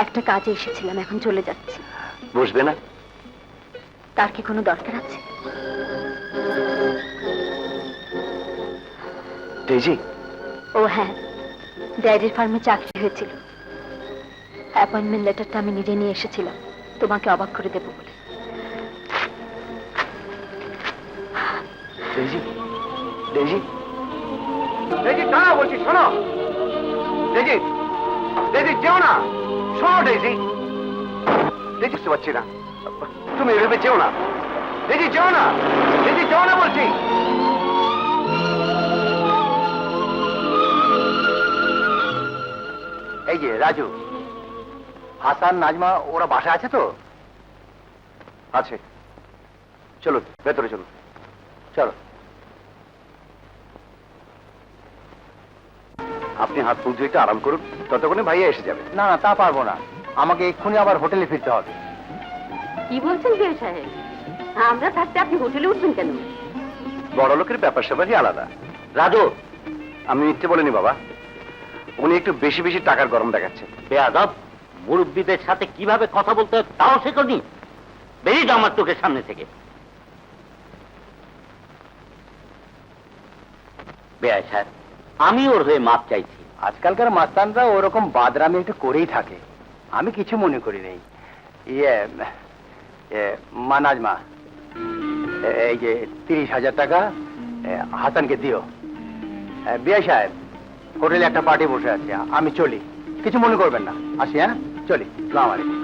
একটা কাজে এসেছিলাম, এখন চলে যাচ্ছি। বসবে না? তার কি কোনো দরকার আছে? ডেইজি? ও হ্যাঁ, ড্যাডির ফার্মে চাকরি হয়েছিল। অ্যাপয়েন্টমেন্ট লেটারটা আমি নিজে নিয়ে এসেছিলাম, তোমাকে অবাক করে দেবো বলে। ডেইজি, ডেইজি, ডেজি দাঁড়াও বলছি, শোনো। ডেজি, ডেজি যেও না, শোনো ডেজি। ডেজি বুঝতে পারছি না, তুমি এভাবে যেও না। ডেজি যেও না, ডেজি যেও না বলছি। এই যে রাজু, হাসান, নাজমা ওরা বাসা আছে তো? আছে। চলো ভেতরে চলো, চলো। আপনি হাত মুখ ধুয়ে একটু আরাম করুন, ততক্ষণে ভাইয়া এসে যাবে। না না, তা পারবো না, আমাকে এক্ষুনি আবার হোটেলে ফিরতে হবে। কি বলছেন বিয়ে সাহেব? আমরা থাকতে আপনি হোটেলে উঠবেন কেন? বড় লোকের ব্যাপার স্যাপারই আলাদা। রাজু, আমি মিথ্যে বলিনি বাবা, উনি একটু বেশি বেশি টাকার গরম দেখাচ্ছে। বেয়াদব, মুরব্বীদের সাথে কিভাবে কথা বলতে হয় তাও শেখনি। বেরিয়ে যাও আমার চোখের সামনে থেকে। বেয়া সাহেব, আমি ওর হয়ে মাপ চাইছি। আজকালকার মাস্তানরা ওরকম বাদরামি একটু করেই থাকে, আমি কিছু মনে করি নেই। মা নাজমা, এই যে 30,000 টাকা হাসানকে দিও। বিয়া সাহেব, হোটেলে একটা পার্টি বসে আছে, আমি চলি, কিছু মনে করবেন না। আসি, হ্যাঁ, চলি। আসসালামু আলাইকুম।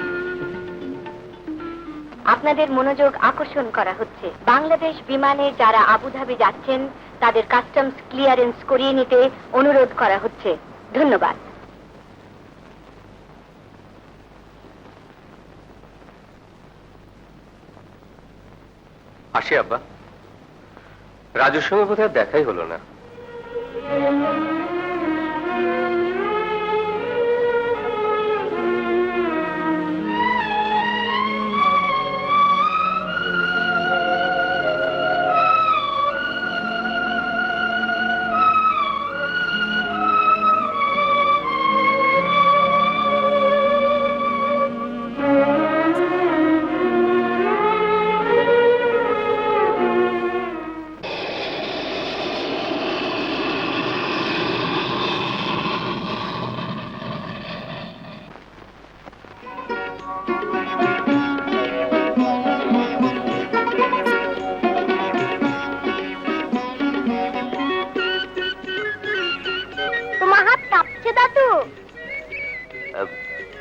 আপনাদের মনোযোগ আকর্ষণ করা হচ্ছে। বাংলাদেশ বিমানে যারা আবুধাবি যাচ্ছেন তাদের কাস্টমস ক্লিয়ারেন্স করিয়ে নিতে অনুরোধ করা হচ্ছে। ধন্যবাদ। আসি আব্বা, রাজুর সঙ্গে বোধহয় দেখাই হলো না।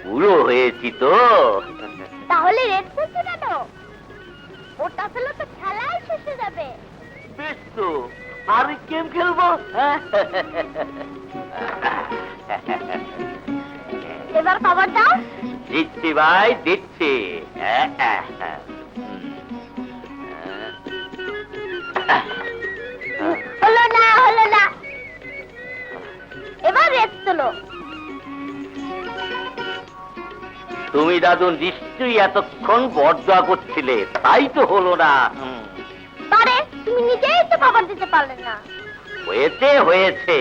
বুড়ো হয়েছি তো। তাহলে রেড করছে কেন? ওটা ফেলে তো খেলাই শেষ হয়ে যাবে। বেশ তো, আর গেম খেলবো। এবার খাবার দাও। দিচ্ছি ভাই, দিচ্ছি। হলো না, হলো না। এবার রেড তোলো। তুমি দাদু নিশ্চয়ই এতক্ষণ বরদোয়া করছিলে, তাই তো হলো না। পারে, তুমি নিজেই তো খাবার দিতে পারলে না। হয়েছে হয়েছে,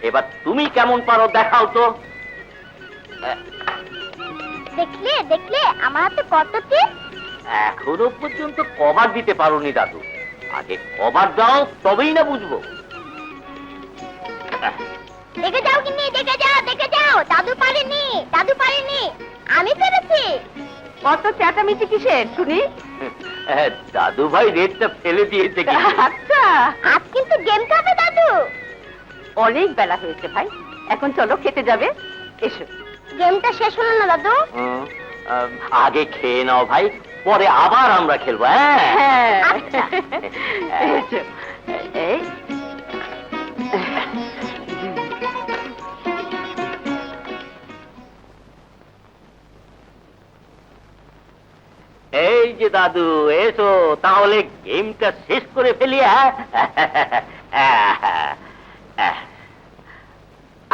এবার তুমি কেমন পারো দেখাও তো। দেখলে দেখলে আমার হাতে কত টিপ। এখনো পর্যন্ত কভার দিতে পারোনি দাদু, আগে কভার দাও তবেই না বুঝবো। দেখে যাও কিনি, দেখে যাও, দেখে যাও। দাদু পারেনি, দাদু পারেনি, আমি পেরেছি। কত চেঁচামেচি কিসের শুনি? দাদু ভাই রেটটা ফেলে দিয়েছে কিন্তু। আচ্ছা, আজ কিন্তু গেম খাবে দাদু। অনেক বেলা হয়েছে ভাই, এখন চলো খেতে যাবে। এসো। গেমটা শেষ হলো না দাদু। আগে খেয়ে নাও ভাই, পরে আবার আমরা খেলবো। হ্যাঁ, আচ্ছা। এসো। এই এই যে দাদু, এসো তাহলে গেমটা শেষ করে ফেলি।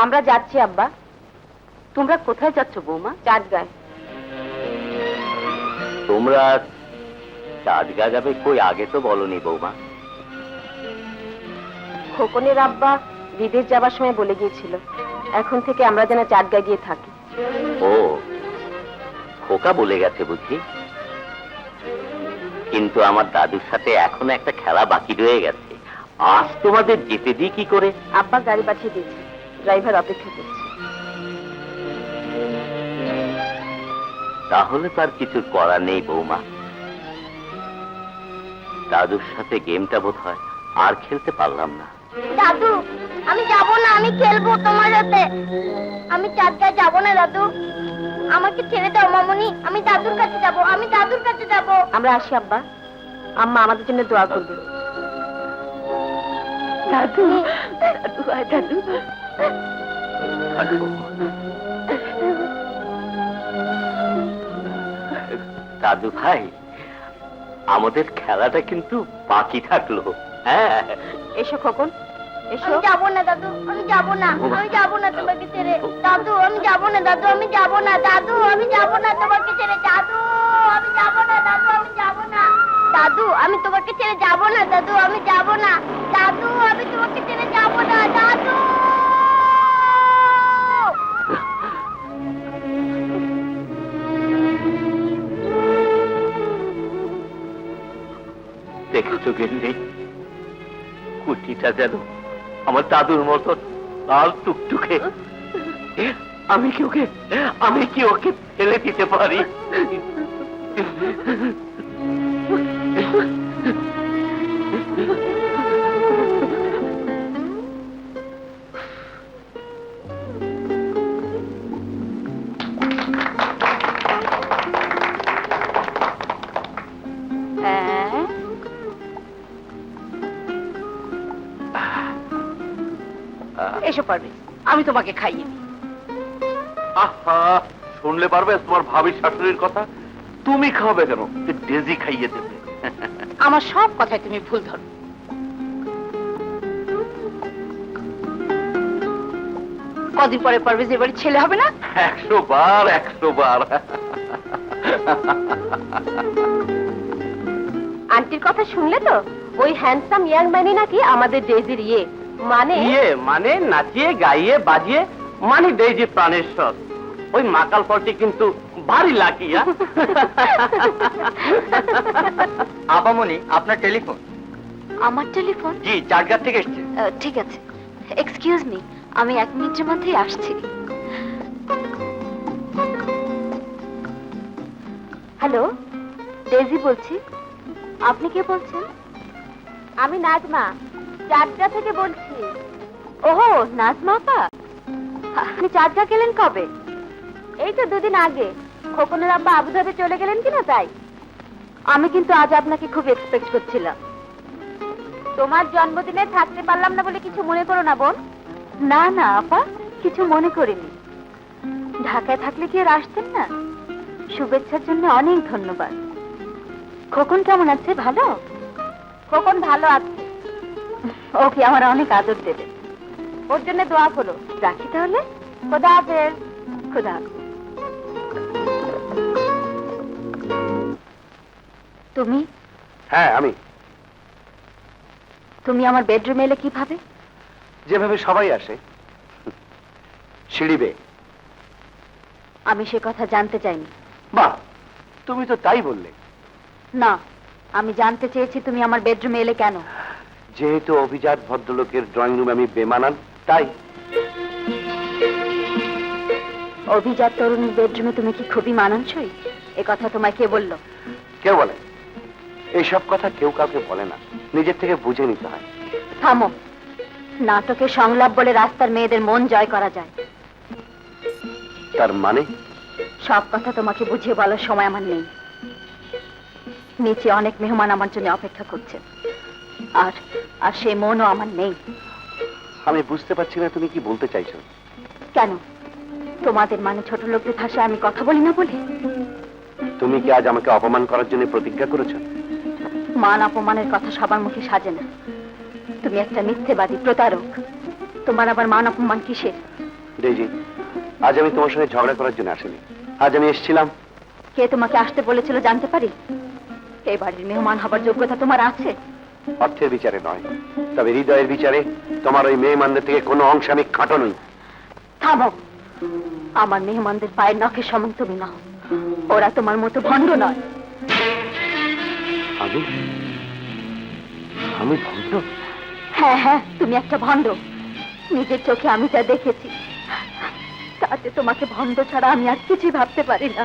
আমরা যাচ্ছি আব্বা। তোমরা কোথায় যাচ্ছ বৌমা? চাঁদগাঁয়। তোমরা চাঁদগা যাবে কই, আগে তো বলনি বৌমা। খোকনের আব্বা বিদেশ যাবার সময় বলে গিয়েছিল এখন থেকে আমরা যেন চাঁদগাঁয় গিয়ে থাকি। ও, খোকা বলে গেছে বুঝি। কিন্তু আমার দাদুর সাথে এখনো একটা খেলা বাকি রয়ে গেছে, আজ তোমাদের যেতে দিই কি করে? আব্বা গাড়ি পাঠিয়ে দিয়েছে, ড্রাইভার অপেক্ষা করছে। তাহলে তার কিছু করার নেই বৌমা। দাদুর সাথে গেমটা বোধ হয় আর খেলতে পারলাম না। দাদু, আমি যাব না, আমি খেলবো তোমার সাথে। আমি চাঁদগাঁয় যাব না দাদু, আমাকে ছেড়ে দাও মামুনি। আমি দাদুর কাছে যাব, আমি দাদুর কাছে যাব। আমরা আসি আব্বা, আম্মা আমাদের জন্য দোয়া করবে। দাদু, দাদু, আয় দাদু। দাদু ভাই, আমাদের খেলাটা কিন্তু বাকি থাকলো। হ্যাঁ, এসো খোকন, এসো। আমি যাব না দাদু, আমি যাব না, আমি যাব না তোমাকে ছেড়ে। দাদু, আমি যাব না দাদু, আমি যাব না দাদু, আমি যাব না তোমাকে ছেড়ে। দাদু, আমি যাব না দাদু, আমি যাব না। দাদু, আমি তোমাকে ছেড়ে যাব না দাদু, আমি যাব না। দাদু, আমি তোমাকে ছেড়ে যাব না দাদু। দেখেছো গেন্ডি, কুটিটা যেন আমার দাদুর মতন লাল টুকটুকে। আমি কি ওকে ফেলে দিতে পারি? এসো পারবে, আমি তোমাকে খাইয়ে দিই। আহা, শুনলে পারবে তোমার ভাবির শাশুড়ির কথা। তুমি খাওয়াবে কেন? ডেজি খাইয়ে দেবে। আমার সব কথায় তুমি ভুল ধরো। কদিন পরে পারবে যে বাড়ির ছেলে হবে না? 100 বার 100 বার। আন্টির কথা শুনলে তো? ওই হ্যান্ডসাম ইয়াং ম্যানই নাকি আমাদের ডেজির ইয়ে, মানে নাচিয়ে গাইয়ে বাজিয়ে মানে ডেজি প্রাণেশ্বর। ওই মাকাল পটি কিন্তু ভারী লাকি। আপামনি, আপনার টেলিফোন। আমার টেলিফোন? জি, চাটগাঁ থেকে এসছে। ঠিক আছে, এক্সকিউজ মি, আমি 1 মিনিটের মধ্যেই আসছি। হ্যালো, ডেজি বলছি। আপনি কে বলছেন? আমি নাজমা, চাঁদগাঁ থেকে বলছি। ওহো, নাজমা আপা, আপনি চাঁদগাঁ গেলেন কবে? এই তো দুদিন আগে খোকনের আব্বা আবুধাবি চলে গেলেন কিনা তাই। আমি কিন্তু আজ আপনাকে খুব এক্সপেক্ট করছিলাম। তোমার জন্মদিনে থাকতে পারলাম না বলে কিছু মনে করো না বোন। না না আপা, কিছু মনে করিনি। ঢাকায় থাকলে কি আর আসতেন না? শুভেচ্ছার জন্য অনেক ধন্যবাদ। খোকন কেমন আছে? ভালো? খোকন ভালো আছে। ওকে আমার অনেক আদর দেবে। ওর জন্য দোয়া করো। রাখি তাহলে। খোদা হাফেজ। খোদা হাফেজ। তুমি? হ্যাঁ আমি। তুমি আমার বেডরুমে এলে কিভাবে? যেভাবে সবাই আসে, সিঁড়ি বেয়ে। আমি সে কথা জানতে চাইনি। বাহ, তুমি তো তাই বললে। না, আমি জানতে চেয়েছি তুমি আমার বেডরুমে এলে কেন। যেহেতু অভিজাত ভদ্রলোকের ড্রয়িং রুমে আমি বেমানান, তাই। অভিজাত তরুণীর বেডরুমে তুমি কি খুবই মানানসই? এ কথা তোমায় কে বললো? কেউ বলে? এইসব কথা কেউ কাউকে বলে না, নিজের থেকে বুঝে নিতে হয়। থামো। নাটকে সংলাপ বলে রাস্তার মেয়েদের মন জয় করা যায়। তার মানে? সব কথা তোমাকে বুঝিয়ে বলার সময় আমার নেই। নিচে অনেক মেহমান আমার জন্য অপেক্ষা করছে, আর আর সেই মনও আমার নেই। আমি বুঝতে পারছি না তুমি কি বলতে চাইছো। কেন? তোমাদের মানে ছোট লোকদের ভাষায় আমি কথা বলি না বলে? তুমি কি আজ আমাকে অপমান করার জন্য প্রতিজ্ঞা করেছো? মান অপমানের কথা সবার মুখে সাজে না। তুমি একটা মিথ্যেবাদী, প্রতারক। তোমার আবার মান অপমান কিসের? ডেজি, আজ আমি তোমার সঙ্গে ঝগড়া করার জন্য আসিনি। আজ আমি এসেছিলাম। কে তোমাকে আসতে বলেছিল জানতে পারি? এই বাড়ির মেহমান হবার যোগ্যতা তোমার আছে? অর্থের বিচারে নয়, তবে হৃদয়ের বিচারে তোমার ওই মেহমানদের থেকে কোনো অংশ আমি খাটো নই। থামো। আমার মেহমানদের পায়ের নখের সমান তুমি নাও। ওরা তোমার মতো ভণ্ড নয়। আমি? আমি ভণ্ড? হ্যাঁ হ্যাঁ, তুমি একটা ভণ্ড। নিজের চোখে আমি যা দেখেছি তাতে তোমাকে ভণ্ড ছাড়া আমি আর কিছুই ভাবতে পারি না।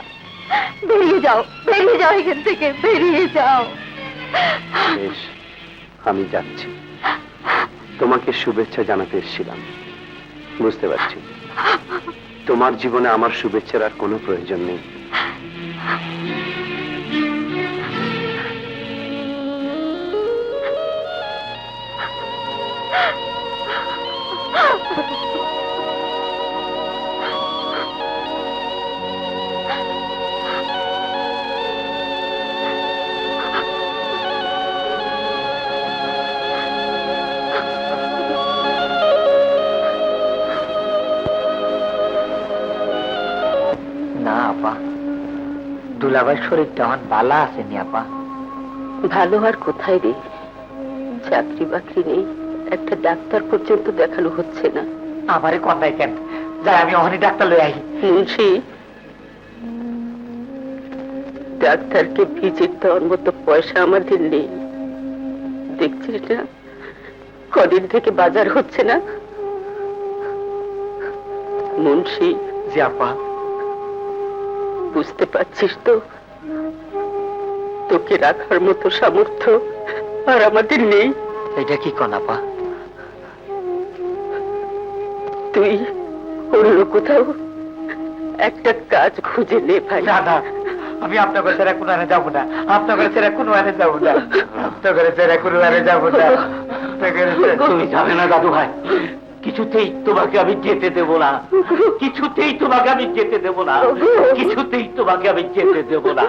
বেরিয়ে যাও, বেরিয়ে যাও এখান থেকে, বেরিয়ে যাও। বেশ, আমি যাচ্ছি। তোমাকে শুভেচ্ছা জানাতে এসেছিলাম। বুঝতে পারছি তোমার জীবনে আমার শুভেচ্ছার আর কোনো প্রয়োজন নেই। না আপা, দুলাভাইয়ের শরীরটা আমার বালা আসেনি আপা। ভালো আর কোথায় রে? চাকরি বাকরি নেই, একটা ডাক্তার পর্যন্ত দেখানো হচ্ছে না। আমারে কন্যাই কেন? যাই আমি অহনি ডাক্তার লই আই। মুন্সি, ডাক্তারকে ভিজিট দেওয়ার মতো পয়সা আমাদের নেই। দেখছিস না কদিন থেকে বাজার হচ্ছে না? মুন্সি। জি আপা। বুঝতে পারছিস তো, তোকে রাখার মতো সামর্থ্য আর আমাদের নেই। এটা কি কোন আপা? তুই অন্য কোথাও একটা কাজ খুঁজে নে ভাই। না না, আমি আপনাকে ছেড়ে কোনো আনে যাবো না। আপনাকে ছেড়ে কোনো আনে যাবো না। আপনাকে ছেড়ে কোনো আনে যাবো না। তুমি যাবে না দাদু ভাই, কিছুতেই তোমাকে আমি যেতে দেব না। কিছুতেই তোমাকে আমি যেতে দেব না। কিছুতেই তোমাকে আমি যেতে দেব না।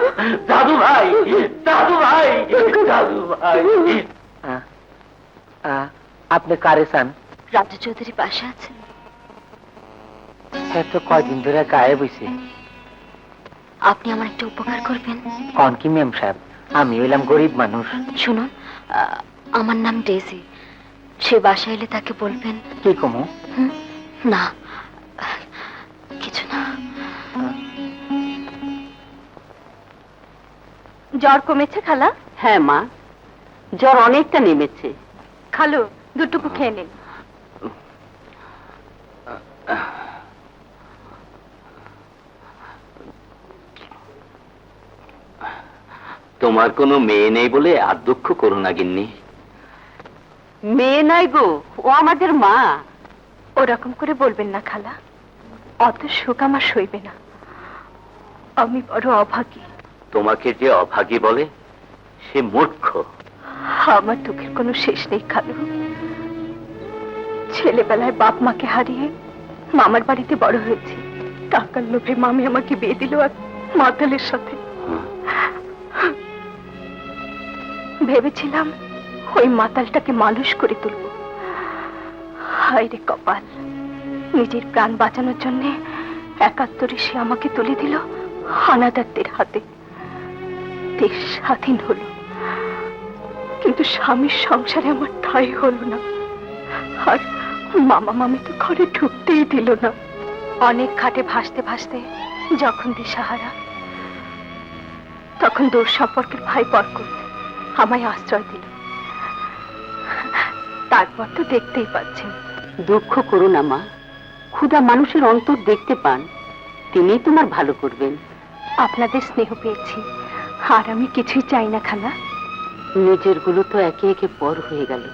দাদু ভাই, দাদু ভাই, দাদু ভাই। আপনি কারে চান? রাজু চৌধুরী পাশে আছেন? এত কয়দিন ধরে গায়েব হইছে। আপনি আমার একটা উপকার করবেন? কন কি মেম সাহেব, আমি হইলাম গরিব মানুষ। শুনুন, আমার নাম ডেজি। সে বাসায় এলে তাকে বলবেন। কি কমু? না, কিছু না। জ্বর কমেছে খালা? হ্যাঁ মা, জ্বর অনেকটা নেমেছে। খালু, দুটুকু খেয়ে নিন। তোমার কোনো মেয়ে নেই বলে আর দুঃখ করো না গিন্নি। মেয়ে নাই গো, ও আমাদের মা। ওরকম করে বলবেন না খালা, অত সুখ আমার সইবে না। আমি বড় অভাগী। তোমাকে যে অভাগী বলে সে মূর্খ। আমার দুঃখের কোনো শেষ নেই খালু। ছেলেবেলায় বাপ মাকে হারিয়ে মামার বাড়িতে বড় হয়েছি। টাকার লোভে মামি আমাকে বিয়ে দিল এক মাতালের সাথে। ভেবেছিলাম ওই মাতালটাকে মানুষ করে তুলব। হায় রে কপাল, নিজের প্রাণ বাঁচানোর জন্য ৭১ সে আমাকে তুলে দিল হানাদারদের হাতে। দেশ স্বাধীন হলো, কিন্তু স্বামীর সংসারে আমার ঠাঁই হলো না। আর মামা মামি তো ঘরে ঢুকতেই দিল না। অনেক ঘাটে ভাসতে ভাসতে যখন দিশাহারা, তখন দূর সম্পর্কের ভাই বরকত আমায় আশ্রয় দিল। তারপর তো দেখতেই পাচ্ছেন। দুঃখ করো না মা, ক্ষুধা মানুষের অন্তর দেখতে পান, তিনি তোমার ভালো করবেন। আপনাদের স্নেহ পেয়েছি, আর আমি কিছুই চাই না খালা। নিজের গুলো তো একে একে পর হয়ে গেল,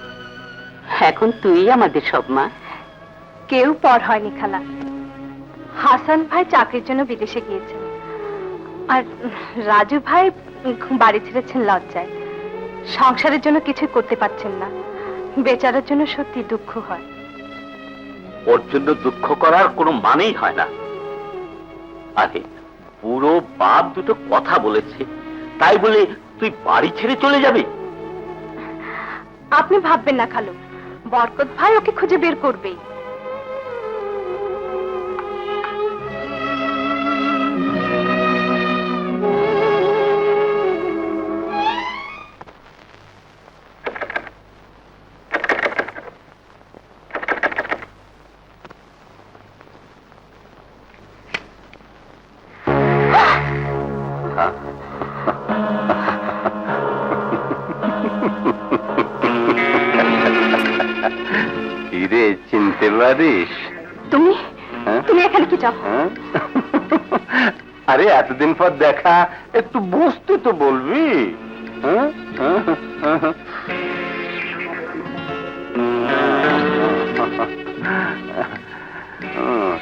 এখন তুই আমাদের সব মা। কেউ পর হয়নি খালা। হাসান ভাই চাকরির জন্য বিদেশে গিয়েছেন, আর রাজু ভাই বাড়ি ছেড়েছেন লজ্জায়। সংসারের জন্য কিছু করতে পারছেন না। বেচারার জন্য সত্যি দুঃখ হয়। ওর জন্য দুঃখ করার কোনো মানেই হয় না। আরে পুরো বাপ দুটো কথা বলেছে, তাই বলে তুই বাড়ি ছেড়ে চলে যাবি? আপনি ভাববেন না খালু, বরকত ভাই ওকে খুঁজে বের করবেই। কিরে, চিনতে পারিস? তুমি হ্যাঁ? তুমি এখানে কি চাও? হ্যাঁ? আরে এতদিন পর দেখা, একটু বসতে তো বলবি। হ্যাঁ?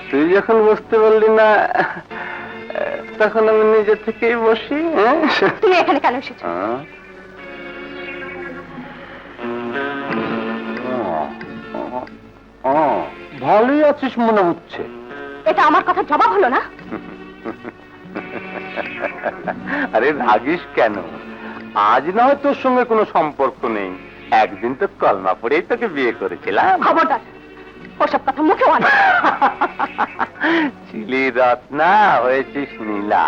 তুই যখন বসতে বললি না, তখন আমি নিজে থেকেই বসি। হ্যাঁ? তুমি এখানে কেন এসেছো? ভালোই আছিস মনে হচ্ছে। এটা আমার কথা জবাব হলো না? আরে রাগিস কেন? আজ না হয় তোর সঙ্গে কোনো সম্পর্ক নেই, একদিন তো কলমা পড়েই তোকে বিয়ে করেছিলাম। খবরদার, ওসব কথা মুখে আনো। ছিলি রত্না, হয়েছিস নীলা।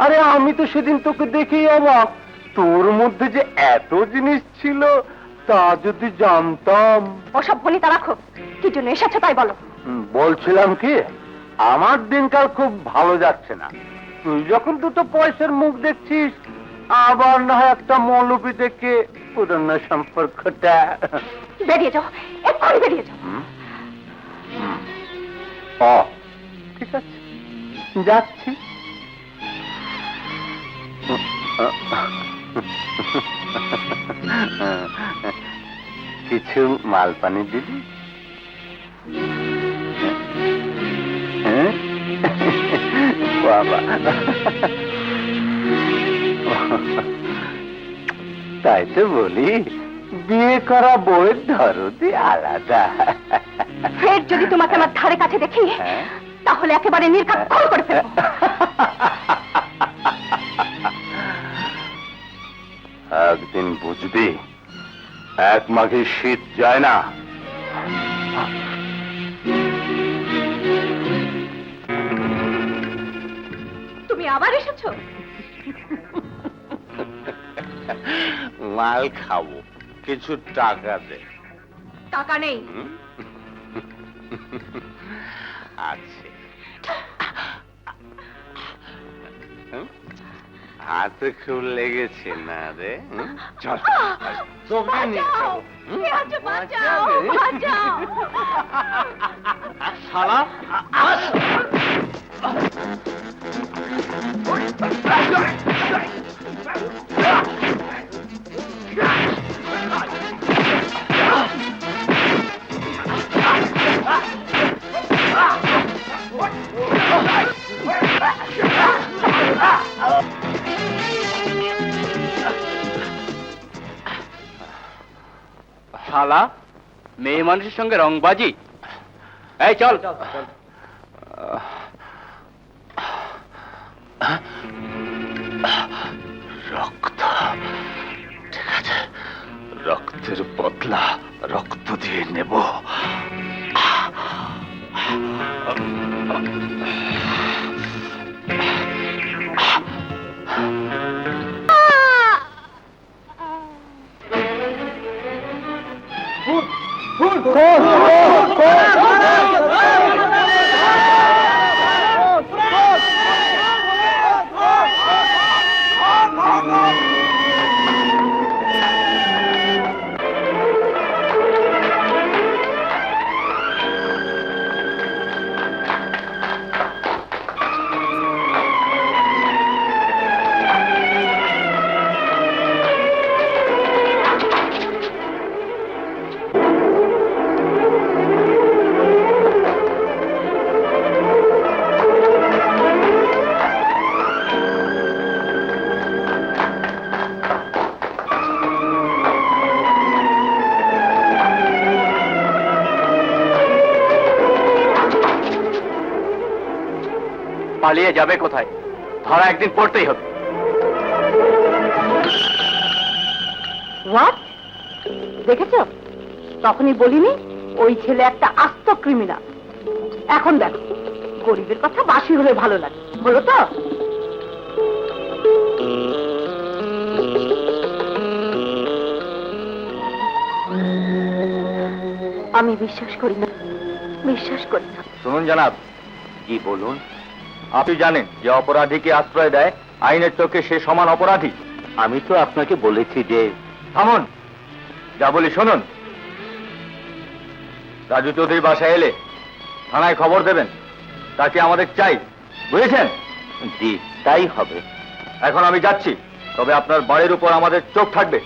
আরে আমি তো সেদিন তোকে দেখেই অবাক, তোর মধ্যে যে এত জিনিস ছিল তা যদি জানতাম। ওসব ভনিতা রাখো, কি জন্য এসেছো তাই বলো। বলছিলাম কি, আমার দিনকাল খুব ভালো যাচ্ছে না। তুই যখন দুটো পয়সার মুখ দেখছিস, আবার না হয় একটা মৌলবি দেখে পুরনো সম্পর্কটা। বেরিয়ে যাও, এক্ষুনি বেরিয়ে যাও। ঠিক আছে, যাচ্ছি। কিছু মাল পানি দিবি? বাবা, তাই তো বলি, বিয়ে করা বউয়ের ধরনই আলাদা। ফের যদি তোমাকে আমার ধারে কাছে দেখি, তাহলে একেবারে নির্ঘাত খুন করে ফেলবো। একদিন বুঝবি, এক মাঘে শীত যায় না। তুমি আবার এসেছো? মাল খাবো, কিছু টাকা দে। টাকা নেই। আছে, হাতে খুব লেগেছে না রে? চল, তোকে নিয়ে শালা শালা, মেয়ে মানুষের সঙ্গে রংবাজি। এই চল। রক্ত, ঠিক আছে, রক্তের বদলা রক্ত দিয়ে নেব। পালিয়ে যাবে কোথায়? ধরা একদিন পড়তেই হবে। হোয়াট? দেখেছ, তখনই বলিনি ওই ছেলে একটা আস্ত ক্রিমিনাল। এখন দেখো, গরিবের কথা বাসি হলে ভালো লাগে, হলো তো? আমি বিশ্বাস করি না, বিশ্বাস করি না। শুনুন জনাব। কি বলুন? আপনি জানেন যে অপরাধীকে আশ্রয় দেয় আইনের চোখে সে সমান অপরাধী। আমি তো আপনাকে বলেছি যে থামুন, যা বলি শুনুন। রাজু চৌধুরী বাসায় এলে থানায় খবর দেবেন, তাকে আমাদের চাই, বুঝেছেন? জি, তাই হবে। এখন আমি যাচ্ছি, তবে আপনার বাড়ির উপর আমাদের চোখ থাকবে।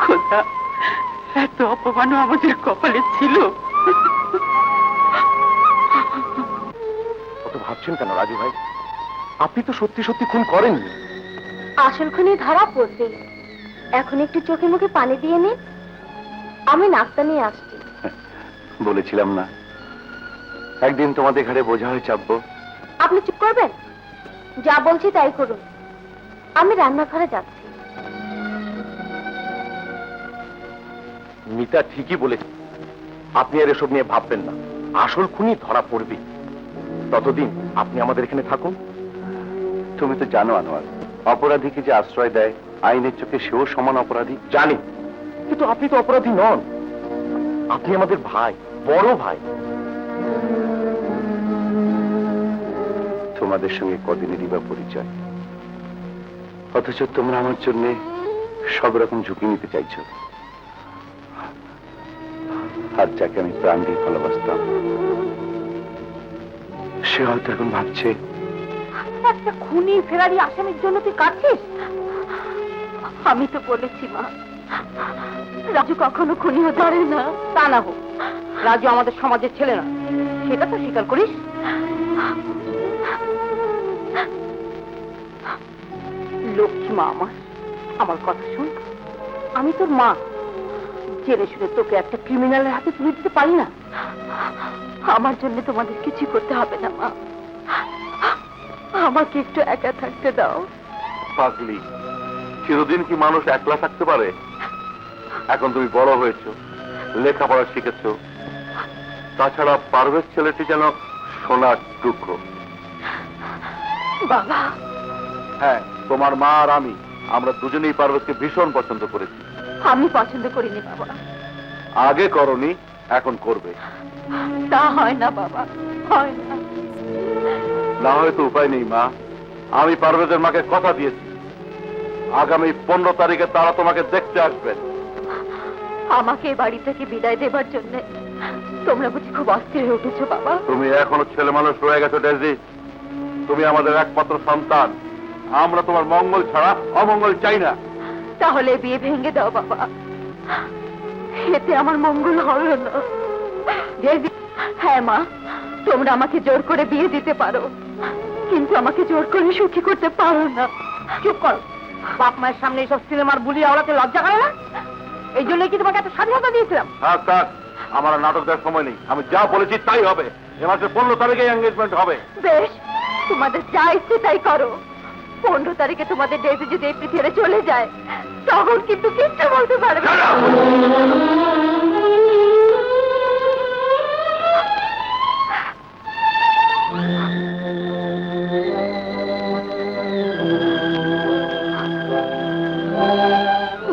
খোদা, এত অপমানও আমাদের কপালে ছিল। কত ভাবছেন কেন রাজু ভাই? আপনি তো সত্যি সত্যি খুন করেননি। আসল খুনি ধরা পড়বে। এখন একটু চোখে মুখে পানি দিয়ে নিন, আমি নাস্তা নিয়ে আসছি। বলেছিলাম না, একদিন তোমাদের ঘাড়ে বোঝা হয়ে চাপবো। আপনি চুপ করবেন? যা বলছি তাই করুন, আমি রান্নাঘরে যাচ্ছি। মিতা ঠিকই বলেছে, আপনি আর এসব নিয়ে ভাববেন না। আসল খুনি ধরা পড়বে, ততদিন আপনি আমাদের এখানে থাকুন। তুমি তো জানো আনোয়ার, অপরাধীকে যে আশ্রয় দেয় আইনের চোখে সেও সমান অপরাধী। জানি, কিন্তু আপনি তো অপরাধী নন। আপনি আমাদের ভাই, বড় ভাই। তোমাদের সঙ্গে কদিনেরই বা পরিচয়, অথচ তোমরা আমার জন্য সব রকম ঝুঁকি নিতে চাইছো। আর যাকে আমি প্রাণ দিয়ে ভালোবাসতাম, সে হয়তো এখন ভাবছে একটা খুনি ফেরারি আসামির জন্য তুই কাঁদছিস? আমি তো বলেছি মা, রাজু কখনো খুনি হতে পারে না। তা না হোক, রাজু আমাদের সমাজের ছেলে না, সেটা তো স্বীকার করিস। লক্ষ্মী মা আমার, আমার কথা শোন। আমি তোর মা, জেনে শুনে তোকে একটা ক্রিমিনালের হাতে তুলে দিতে পারি না। আমার জন্য তোমাদের কিছু করতে হবে না মা, আমাকে একটু একা থাকতে দাও। পাগলি, চিরদিন কি মানুষ একলা থাকতে পারে? এখন তুমি বড় হয়েছো, লেখাপড়া শিখেছো। তাছাড়া পারভেজ ছেলেটি যেন সোনার টুকরো। বাবা, হ্যাঁ, তোমার মা আর আমরা দুজনেই পারভেজকে ভীষণ পছন্দ করেছি। আমি পছন্দ করিনি বাবা। আগে করনি, এখন করবে। তা হয় না বাবা, হয় না। না হয়তো উপায় নেই মা। আমি পারভেজের মাকে কথা দিয়েছি, আগামী 15 তারিখে তারা তোমাকে দেখতে আসবেন। আমাকে এই বাড়ি থেকে বিদায় দেবার জন্য তোমরা বুঝি খুব অস্থির হয়ে উঠেছো বাবা? তুমি এখনো ছেলে মানুষ রয়ে গেছো ডেজি। তুমি আমাদের একমাত্র সন্তান। আমরা তোমার মঙ্গল ছাড়া অমঙ্গল চাই না। তাহলে বিয়ে ভেঙে দাও বাবা, এতে আমার মঙ্গল হবে না। হ্যাঁ মা, তোমরা আমাকে জোর করে বিয়ে দিতে পারো, কিন্তু আমাকে জোর করে সুখী করতে পারো না। চুপ কর। বাপ মায়ের সামনে এইসব সিনেমার বুলি আওড়াতে লজ্জা করে না? এই জন্যই কি তোমাকে এত স্বাধীনতা দিয়েছিলাম? থাক থাক, আমার আর নাটক দেওয়ার সময় নেই। আমি যা বলেছি তাই হবে। এ মাসের 15 তারিখে এঙ্গেজমেন্ট হবে। বেশ, তোমাদের যা ইচ্ছে তাই করো। 15 তারিখে তোমাদের ডেজি যদি এই পৃথিবীতে চলে যায়, তখন কিন্তু কিচ্ছু বলতে পারবে না।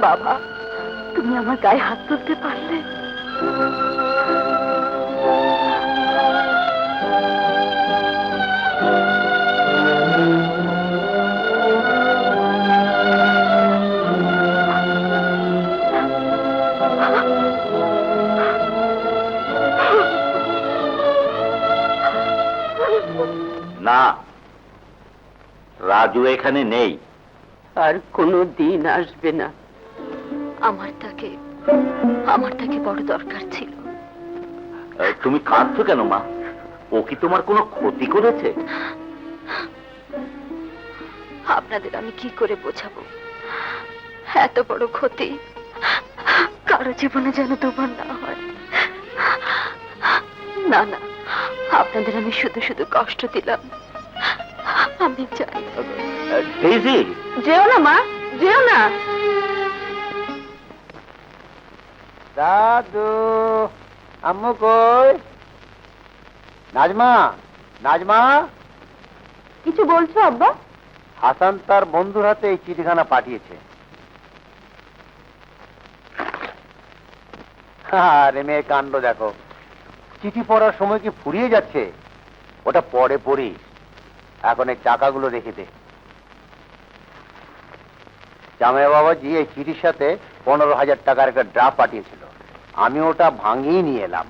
বাবা, তুমি আমার গায়ে হাত তুলতে পারলে? না, রাজু এখানে নেই। আর কোনো দিন আসবে না। আমার তাকে বড় দরকার ছিল। তুমি কাঁদছো কেন মা? ও কি তোমার কোনো ক্ষতি করেছে? আপনাদের আমি কি করে বোঝাবো? এত বড় ক্ষতি কারো জীবনে যেন দুবার না হয়। না না, আপনাদের আমি শুধু শুধু কষ্ট দিলাম। আমি চাই। ডেইজি, যেও না মা, যেও না। দাদু, আম্মু কই? নাজমা, নাজমা। কিছু বলছো আব্বা? হাসান তার বন্ধুর হাতে এই চিঠিখানা পাঠিয়েছে। আরে মেয়ে কাণ্ড দেখো, চিঠি পড়ার সময় কি ফুরিয়ে যাচ্ছে? ওটা পরে পড়িস, এখন এই টাকাগুলো রেখে দে। জামাই বাবাজি এই চিঠির সাথে 15,000 টাকার একটা ড্রাফট পাঠিয়েছিল, আমি ওটা ভাঙিয়ে নিয়ে এলাম।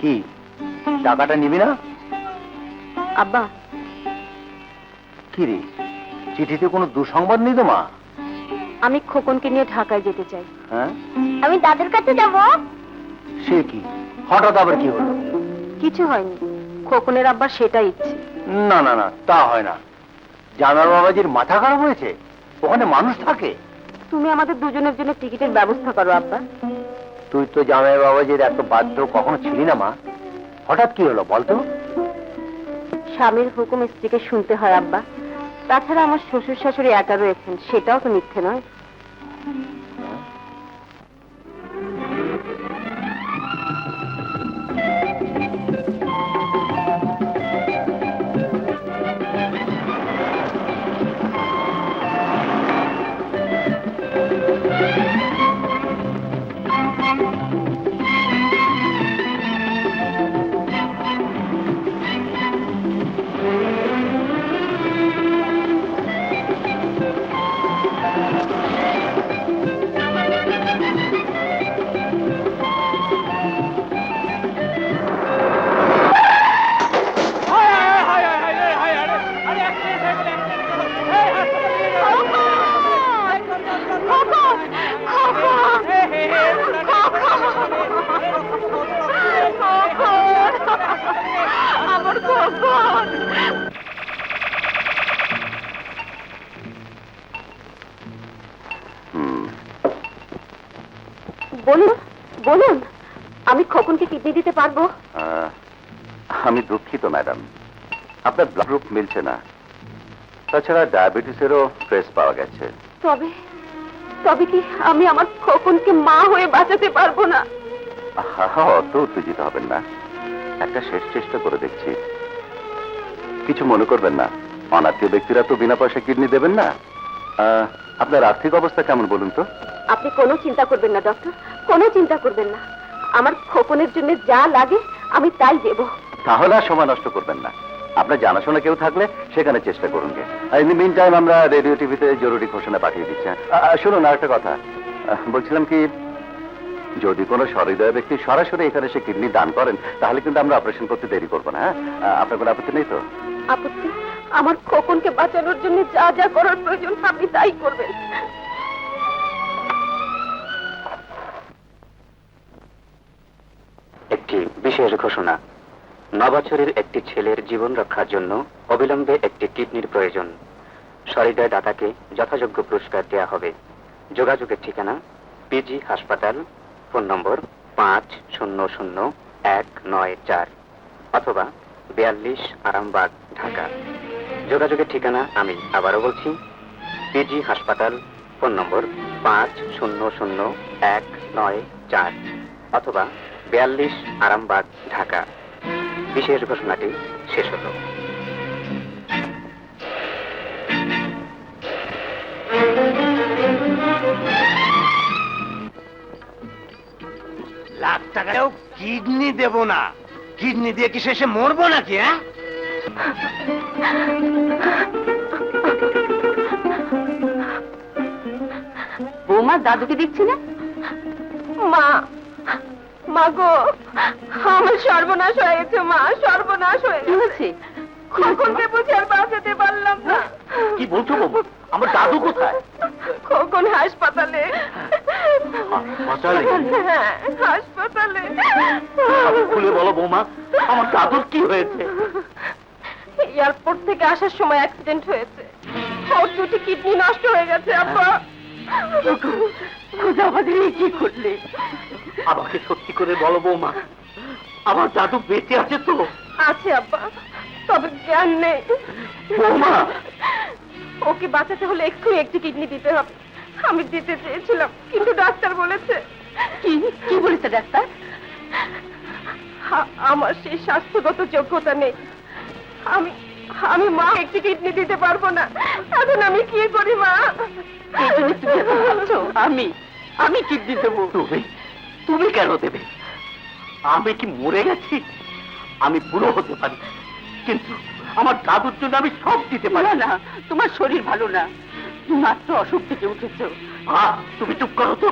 কি টাকাটা নিবি না? আব্বা, কি রে, চিঠিতে কোনো দুঃসংবাদ নেই তো মা? আমি খোকনকে নিয়ে ঢাকায় যেতে চাই। হ্যাঁ, আমি দাদুর কাছে যাব। সে কি হঠাৎ আবার কি হলো? কিছু হয়নি, খোকনের আব্বার সেটাই ইচ্ছে। না না না, তা হয় না। জামাই বাবাজির মাথা খারাপ হয়েছে? ওখানে মানুষ থাকে? তুমি আমাদের দুজনের জন্য টিকিটের ব্যবস্থা করো আব্বা। তুই তো জামাই বাবাজির এত বাধ্য কখনো ছিলি না মা, হঠাৎ কি হলো বলতো? স্বামীর হুকুম স্ত্রীকে শুনতে হয় আব্বা। তাছাড়া আমার শ্বশুর শাশুড়ি একা রয়েছেন, সেটাও তো মিথ্যে নয়। বলুন বলুন, আমি খোকনকে কিডনি দিতে পারবো? আমি দুঃখিত ম্যাডাম, আপনার ব্লাড গ্রুপ মিলছে না। তাছাড়া ডায়াবেটিসেরও ট্রেস পাওয়া গেছে। তবে তবে কি আমি আমার খোকনকে মা হয়ে বাঁচাতে পারবো না? অত উত্তেজিত হবেন না, একটা শেষ চেষ্টা করে দেখছি। কিছু মনে করবেন না, অনাত্মীয় ব্যক্তিরা তো বিনা পয়সা কিডনি দেবেন না। আপনার আর্থিক অবস্থা কেমন বলুন তো? আপনি কোনো চিন্তা করবেন না ডক্টর, কোনো চিন্তা করবেন না। আমার খোকনের জন্য যা লাগে আমি তাই দেব। তাহলে আর সময় নষ্ট করবেন না, আপনার জানাশোনা কেউ থাকলে সেখানে চেষ্টা করুন। ইন দি মিন টাইম আমরা রেডিও টিভিতে জরুরি ঘোষণা পাঠিয়ে দিচ্ছি। শুনুন আর একটা কথা, বলছিলাম কি, যদি কোনো সহৃদয় ব্যক্তি সরাসরি এখানে এসে কিডনি দান করেন তাহলে কিন্তু আমরা অপারেশন করতে দেরি করবো না। হ্যাঁ, আপনার কোনো আপত্তি নেই তো? আপত্তি? আমার খোকনকে বাঁচানোর জন্য যা যা করার প্রয়োজন আপনি তাই করবেন। একটি বিশেষ ঘোষণা, বছরের একটি ছেলের জীবন রক্ষার জন্য অবিলম্বে একটি কিডনির প্রয়োজন। সহৃদয় দাতাকে যথাযোগ্য পুরস্কার দেওয়া হবে। যোগাযোগের ঠিকানা পিজি হাসপাতাল, ফোন নম্বর 500194 অথবা 42 আরামবাগ, ঢাকা। যোগাযোগের ঠিকানা আমি আবারও বলছি, পিজি হাসপাতাল, ফোন নম্বর 500194 অথবা 42 আরামবাগ, ঢাকা। বিশেষ ঘোষণাটি শেষ হলো। লাখ টাকাও কিডনি দেব না। কিডনি দিয়ে কি শেষে মরবো নাকি? হ্যাঁ, বৌমা দাদুকে দেখছি না? মা, মা গো, আমার সর্বনাশ হয়ে গেছে মা, সর্বনাশ হয়ে কি গেছে। হয়েছে? খোকনকে বুঝে আর বাঁচাতে পারলাম না। কি বলছো বৌমা? আমার দাদু কোথায়? খোকন হাসপাতালে। হাসপাতালে? হ্যাঁ, হাসপাতালে। খুলে বলো বৌমা, আমার দাদুর কি হয়েছে? এয়ারপোর্ট থেকে আসার সময় অ্যাক্সিডেন্ট হয়েছে। ওর দুটি কিডনি নষ্ট হয়ে গেছে আব্বা। খোদা আমাদের এই কি করলে? আমাকে সত্যি করে বলো বৌমা, আমার দাদু বেঁচে আছে তো? আছে আব্বা, তবে জ্ঞান নেই। বৌমা, ওকে বাঁচাতে হলে এক্ষুনি একটি কিডনি দিতে হবে। আমি দিতে চেয়েছিলাম, কিন্তু ডাক্তার বলেছে। কি কি বলেছে ডাক্তার? আমার সেই স্বাস্থ্যগত যোগ্যতা নেই। আমি আমি মা একটি কিডনি দিতে পারবো না। এখন আমি কি করি মা? এই জন্য তুমি এত ভাবছো আমি কিডনি দেবো? তুমি কেন দেবে? আমি কি মরে গেছি? আমি বুড়ো হতে পারি, কিন্তু আমার দাদুর জন্য আমি সব দিতে পারি না না, তোমার শরীর ভালো না, মাত্র অসুখ থেকে উঠেছো। তুমি চুপ করো তো।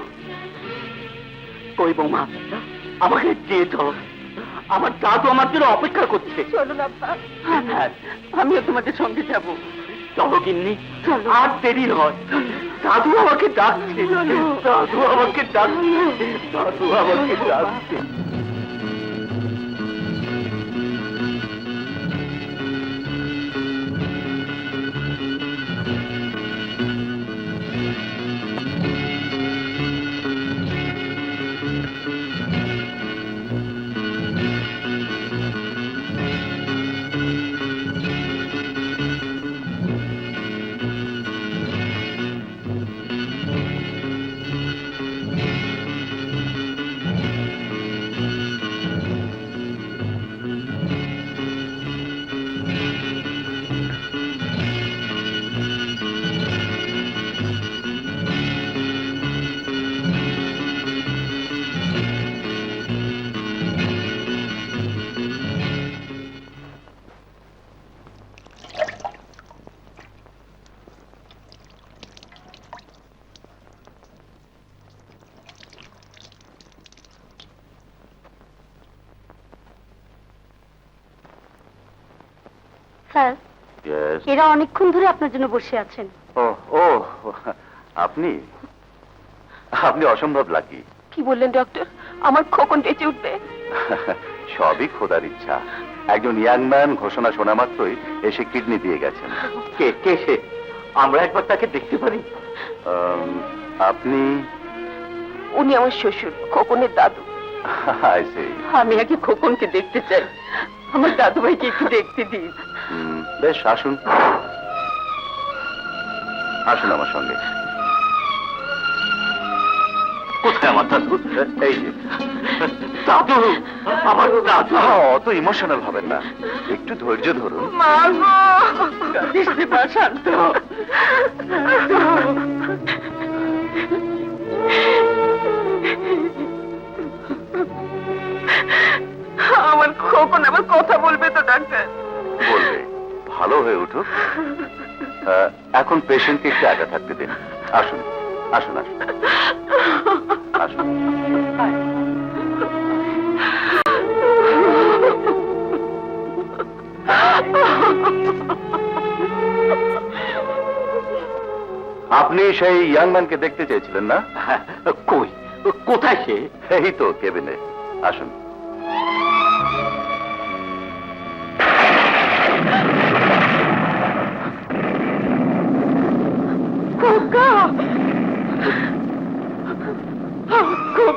কই বৌমা, আমাকে দিয়ে চলো। আমার দাদু আমার জন্য অপেক্ষা করছে। চলুন আব্বা। হ্যাঁ, আমিও তোমাদের সঙ্গে যাব। চলো গিন্নি, আর দেরি নয়। দাদু আমাকে ডাকছে, দাদু আমাকে ডাকছে, দাদু আমাকে ডাকছে। স্যার, এরা অনেকক্ষণ ধরে আপনার জন্য বসে আছেন। ও ও, আপনি আপনি অসম্ভব লাকি। কি বললেন ডক্টর? আমার খোকন বেঁচে উঠবে? সবই খোদার ইচ্ছা। একজন ইয়াং ম্যান ঘোষণা শোনা মাত্রই এসে কিডনি দিয়ে গেছেন। কে কে সে? আমরা একবার তাকে দেখতে পারি? আপনি? উনি আমার শ্বশুর, খোকনের দাদু। I see. আমি আগে খোকনকে দেখতে চাই, আমার দাদু ভাইকে একটু দেখতে দিন। বেশ, আসুন আসুন আমার সঙ্গে। কোথায় আমার দাদু? এই যে। দাদু, আমার দাদু। অত ইমোশনাল হবেন না, একটু ধৈর্য ধরুন। মা গো! কাঁদিস নে মা, শান্ত হ। আমার খোকন আবার কথা বলবে তো ডাক্তার? বলবে, ভালো হয়ে উঠুক। এখন পেশেন্টকে একটু একা থাকতে দিন। আসুন আসুন আসুন আসুন। আপনি সেই ইয়াং ম্যানকে দেখতে চেয়েছিলেন না? কই, কোথায় সে? এই তো কেবিনে। আসুন।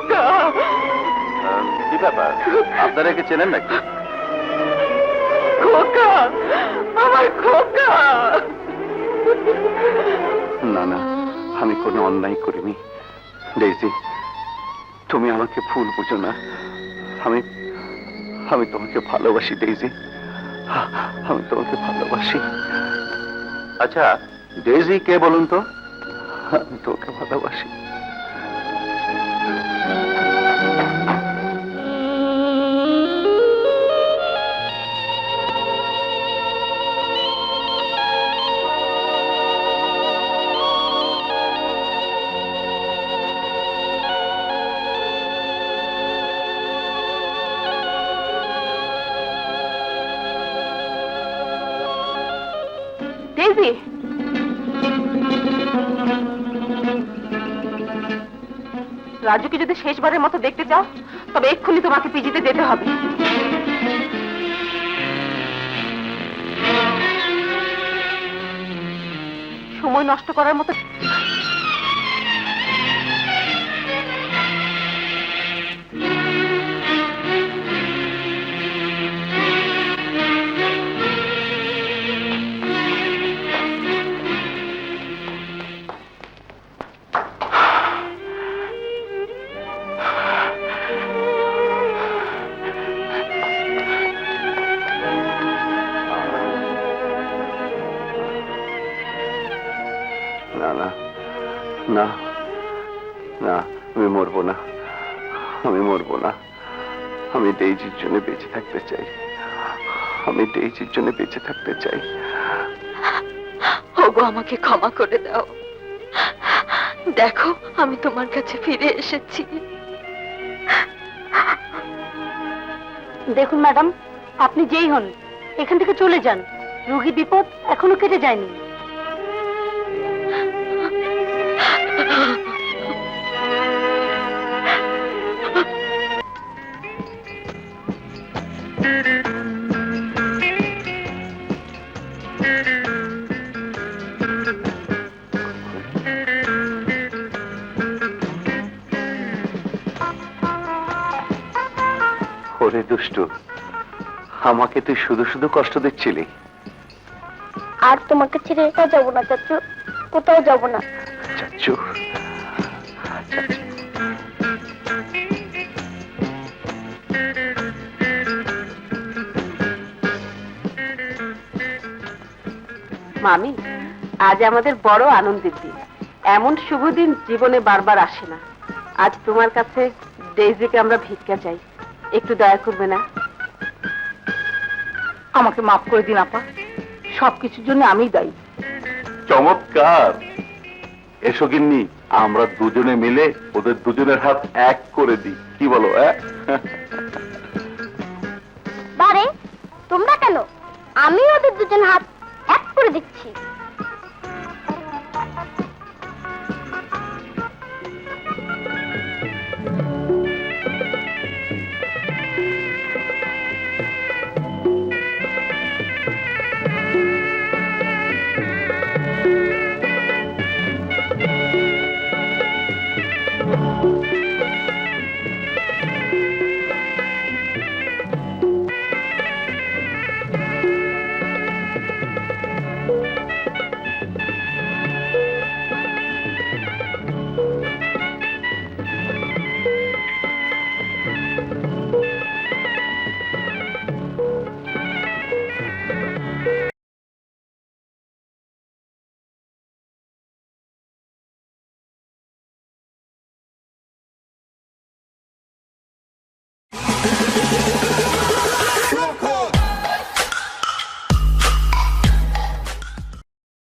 খোকা কি ব্যাপার, আপনারা একে চেনেন নাকি? খোকা, আমার খোকা। না না, আমি কোনো অন্যায় করিনি। ডেইজি, তুমি আমাকে ভুল বুঝো না। আমি আমি তোমাকে ভালোবাসি ডেইজি, আমি তোমাকে ভালোবাসি। আচ্ছা ডেইজি কে বলুন তো? আমি তোমাকে ভালোবাসি। ডেইজি, রাজুকে যদি শেষবারের মতো দেখতে চাও তবে এক্ষুনি তোমাকে পিজিতে যেতে হবে। সময় নষ্ট করার মতো না না না না, আমি মরবো না, আমি মরবো না। আমি ডেইজির জন্য বেঁচে থাকতে চাই, আমি ডেইজির জন্য বেঁচে থাকতে চাই। ওগো, আমাকে ক্ষমা করে দাও। দেখো, আমি তোমার কাছে ফিরে এসেছি। দেখুন ম্যাডাম, আপনি যেই হন এখান থেকে চলে যান। রোগী বিপদ এখনো কেটে যায়নি। ওরে দুষ্টু, আমাকে তুই শুধু শুধু কষ্ট দিচ্ছিলি। আর তোমাকে ছেড়ে কোথাও যাবো না চাচু, কোথাও যাবো না। চাচু, চাচু। মামি, আজ আমাদের বড় আনন্দের দিন। এমন শুভ দিন জীবনে বারবার আসে না। আজ তোমার কাছে ডেইজিকে আমরা ভিক্ষা চাই, একটু দয়া করবে না? আমাকে মাফ করে দিন আপা, সবকিছুর জন্য আমিই দায়ী। চমৎকার। এসো গিন্নি, আমরা দুজনে মিলে ওদের দুজনের হাত এক করে দিই, কি বলো? বারে তোমরা কেন? আমি ওদের দুজন হাত এক করে দিচ্ছি।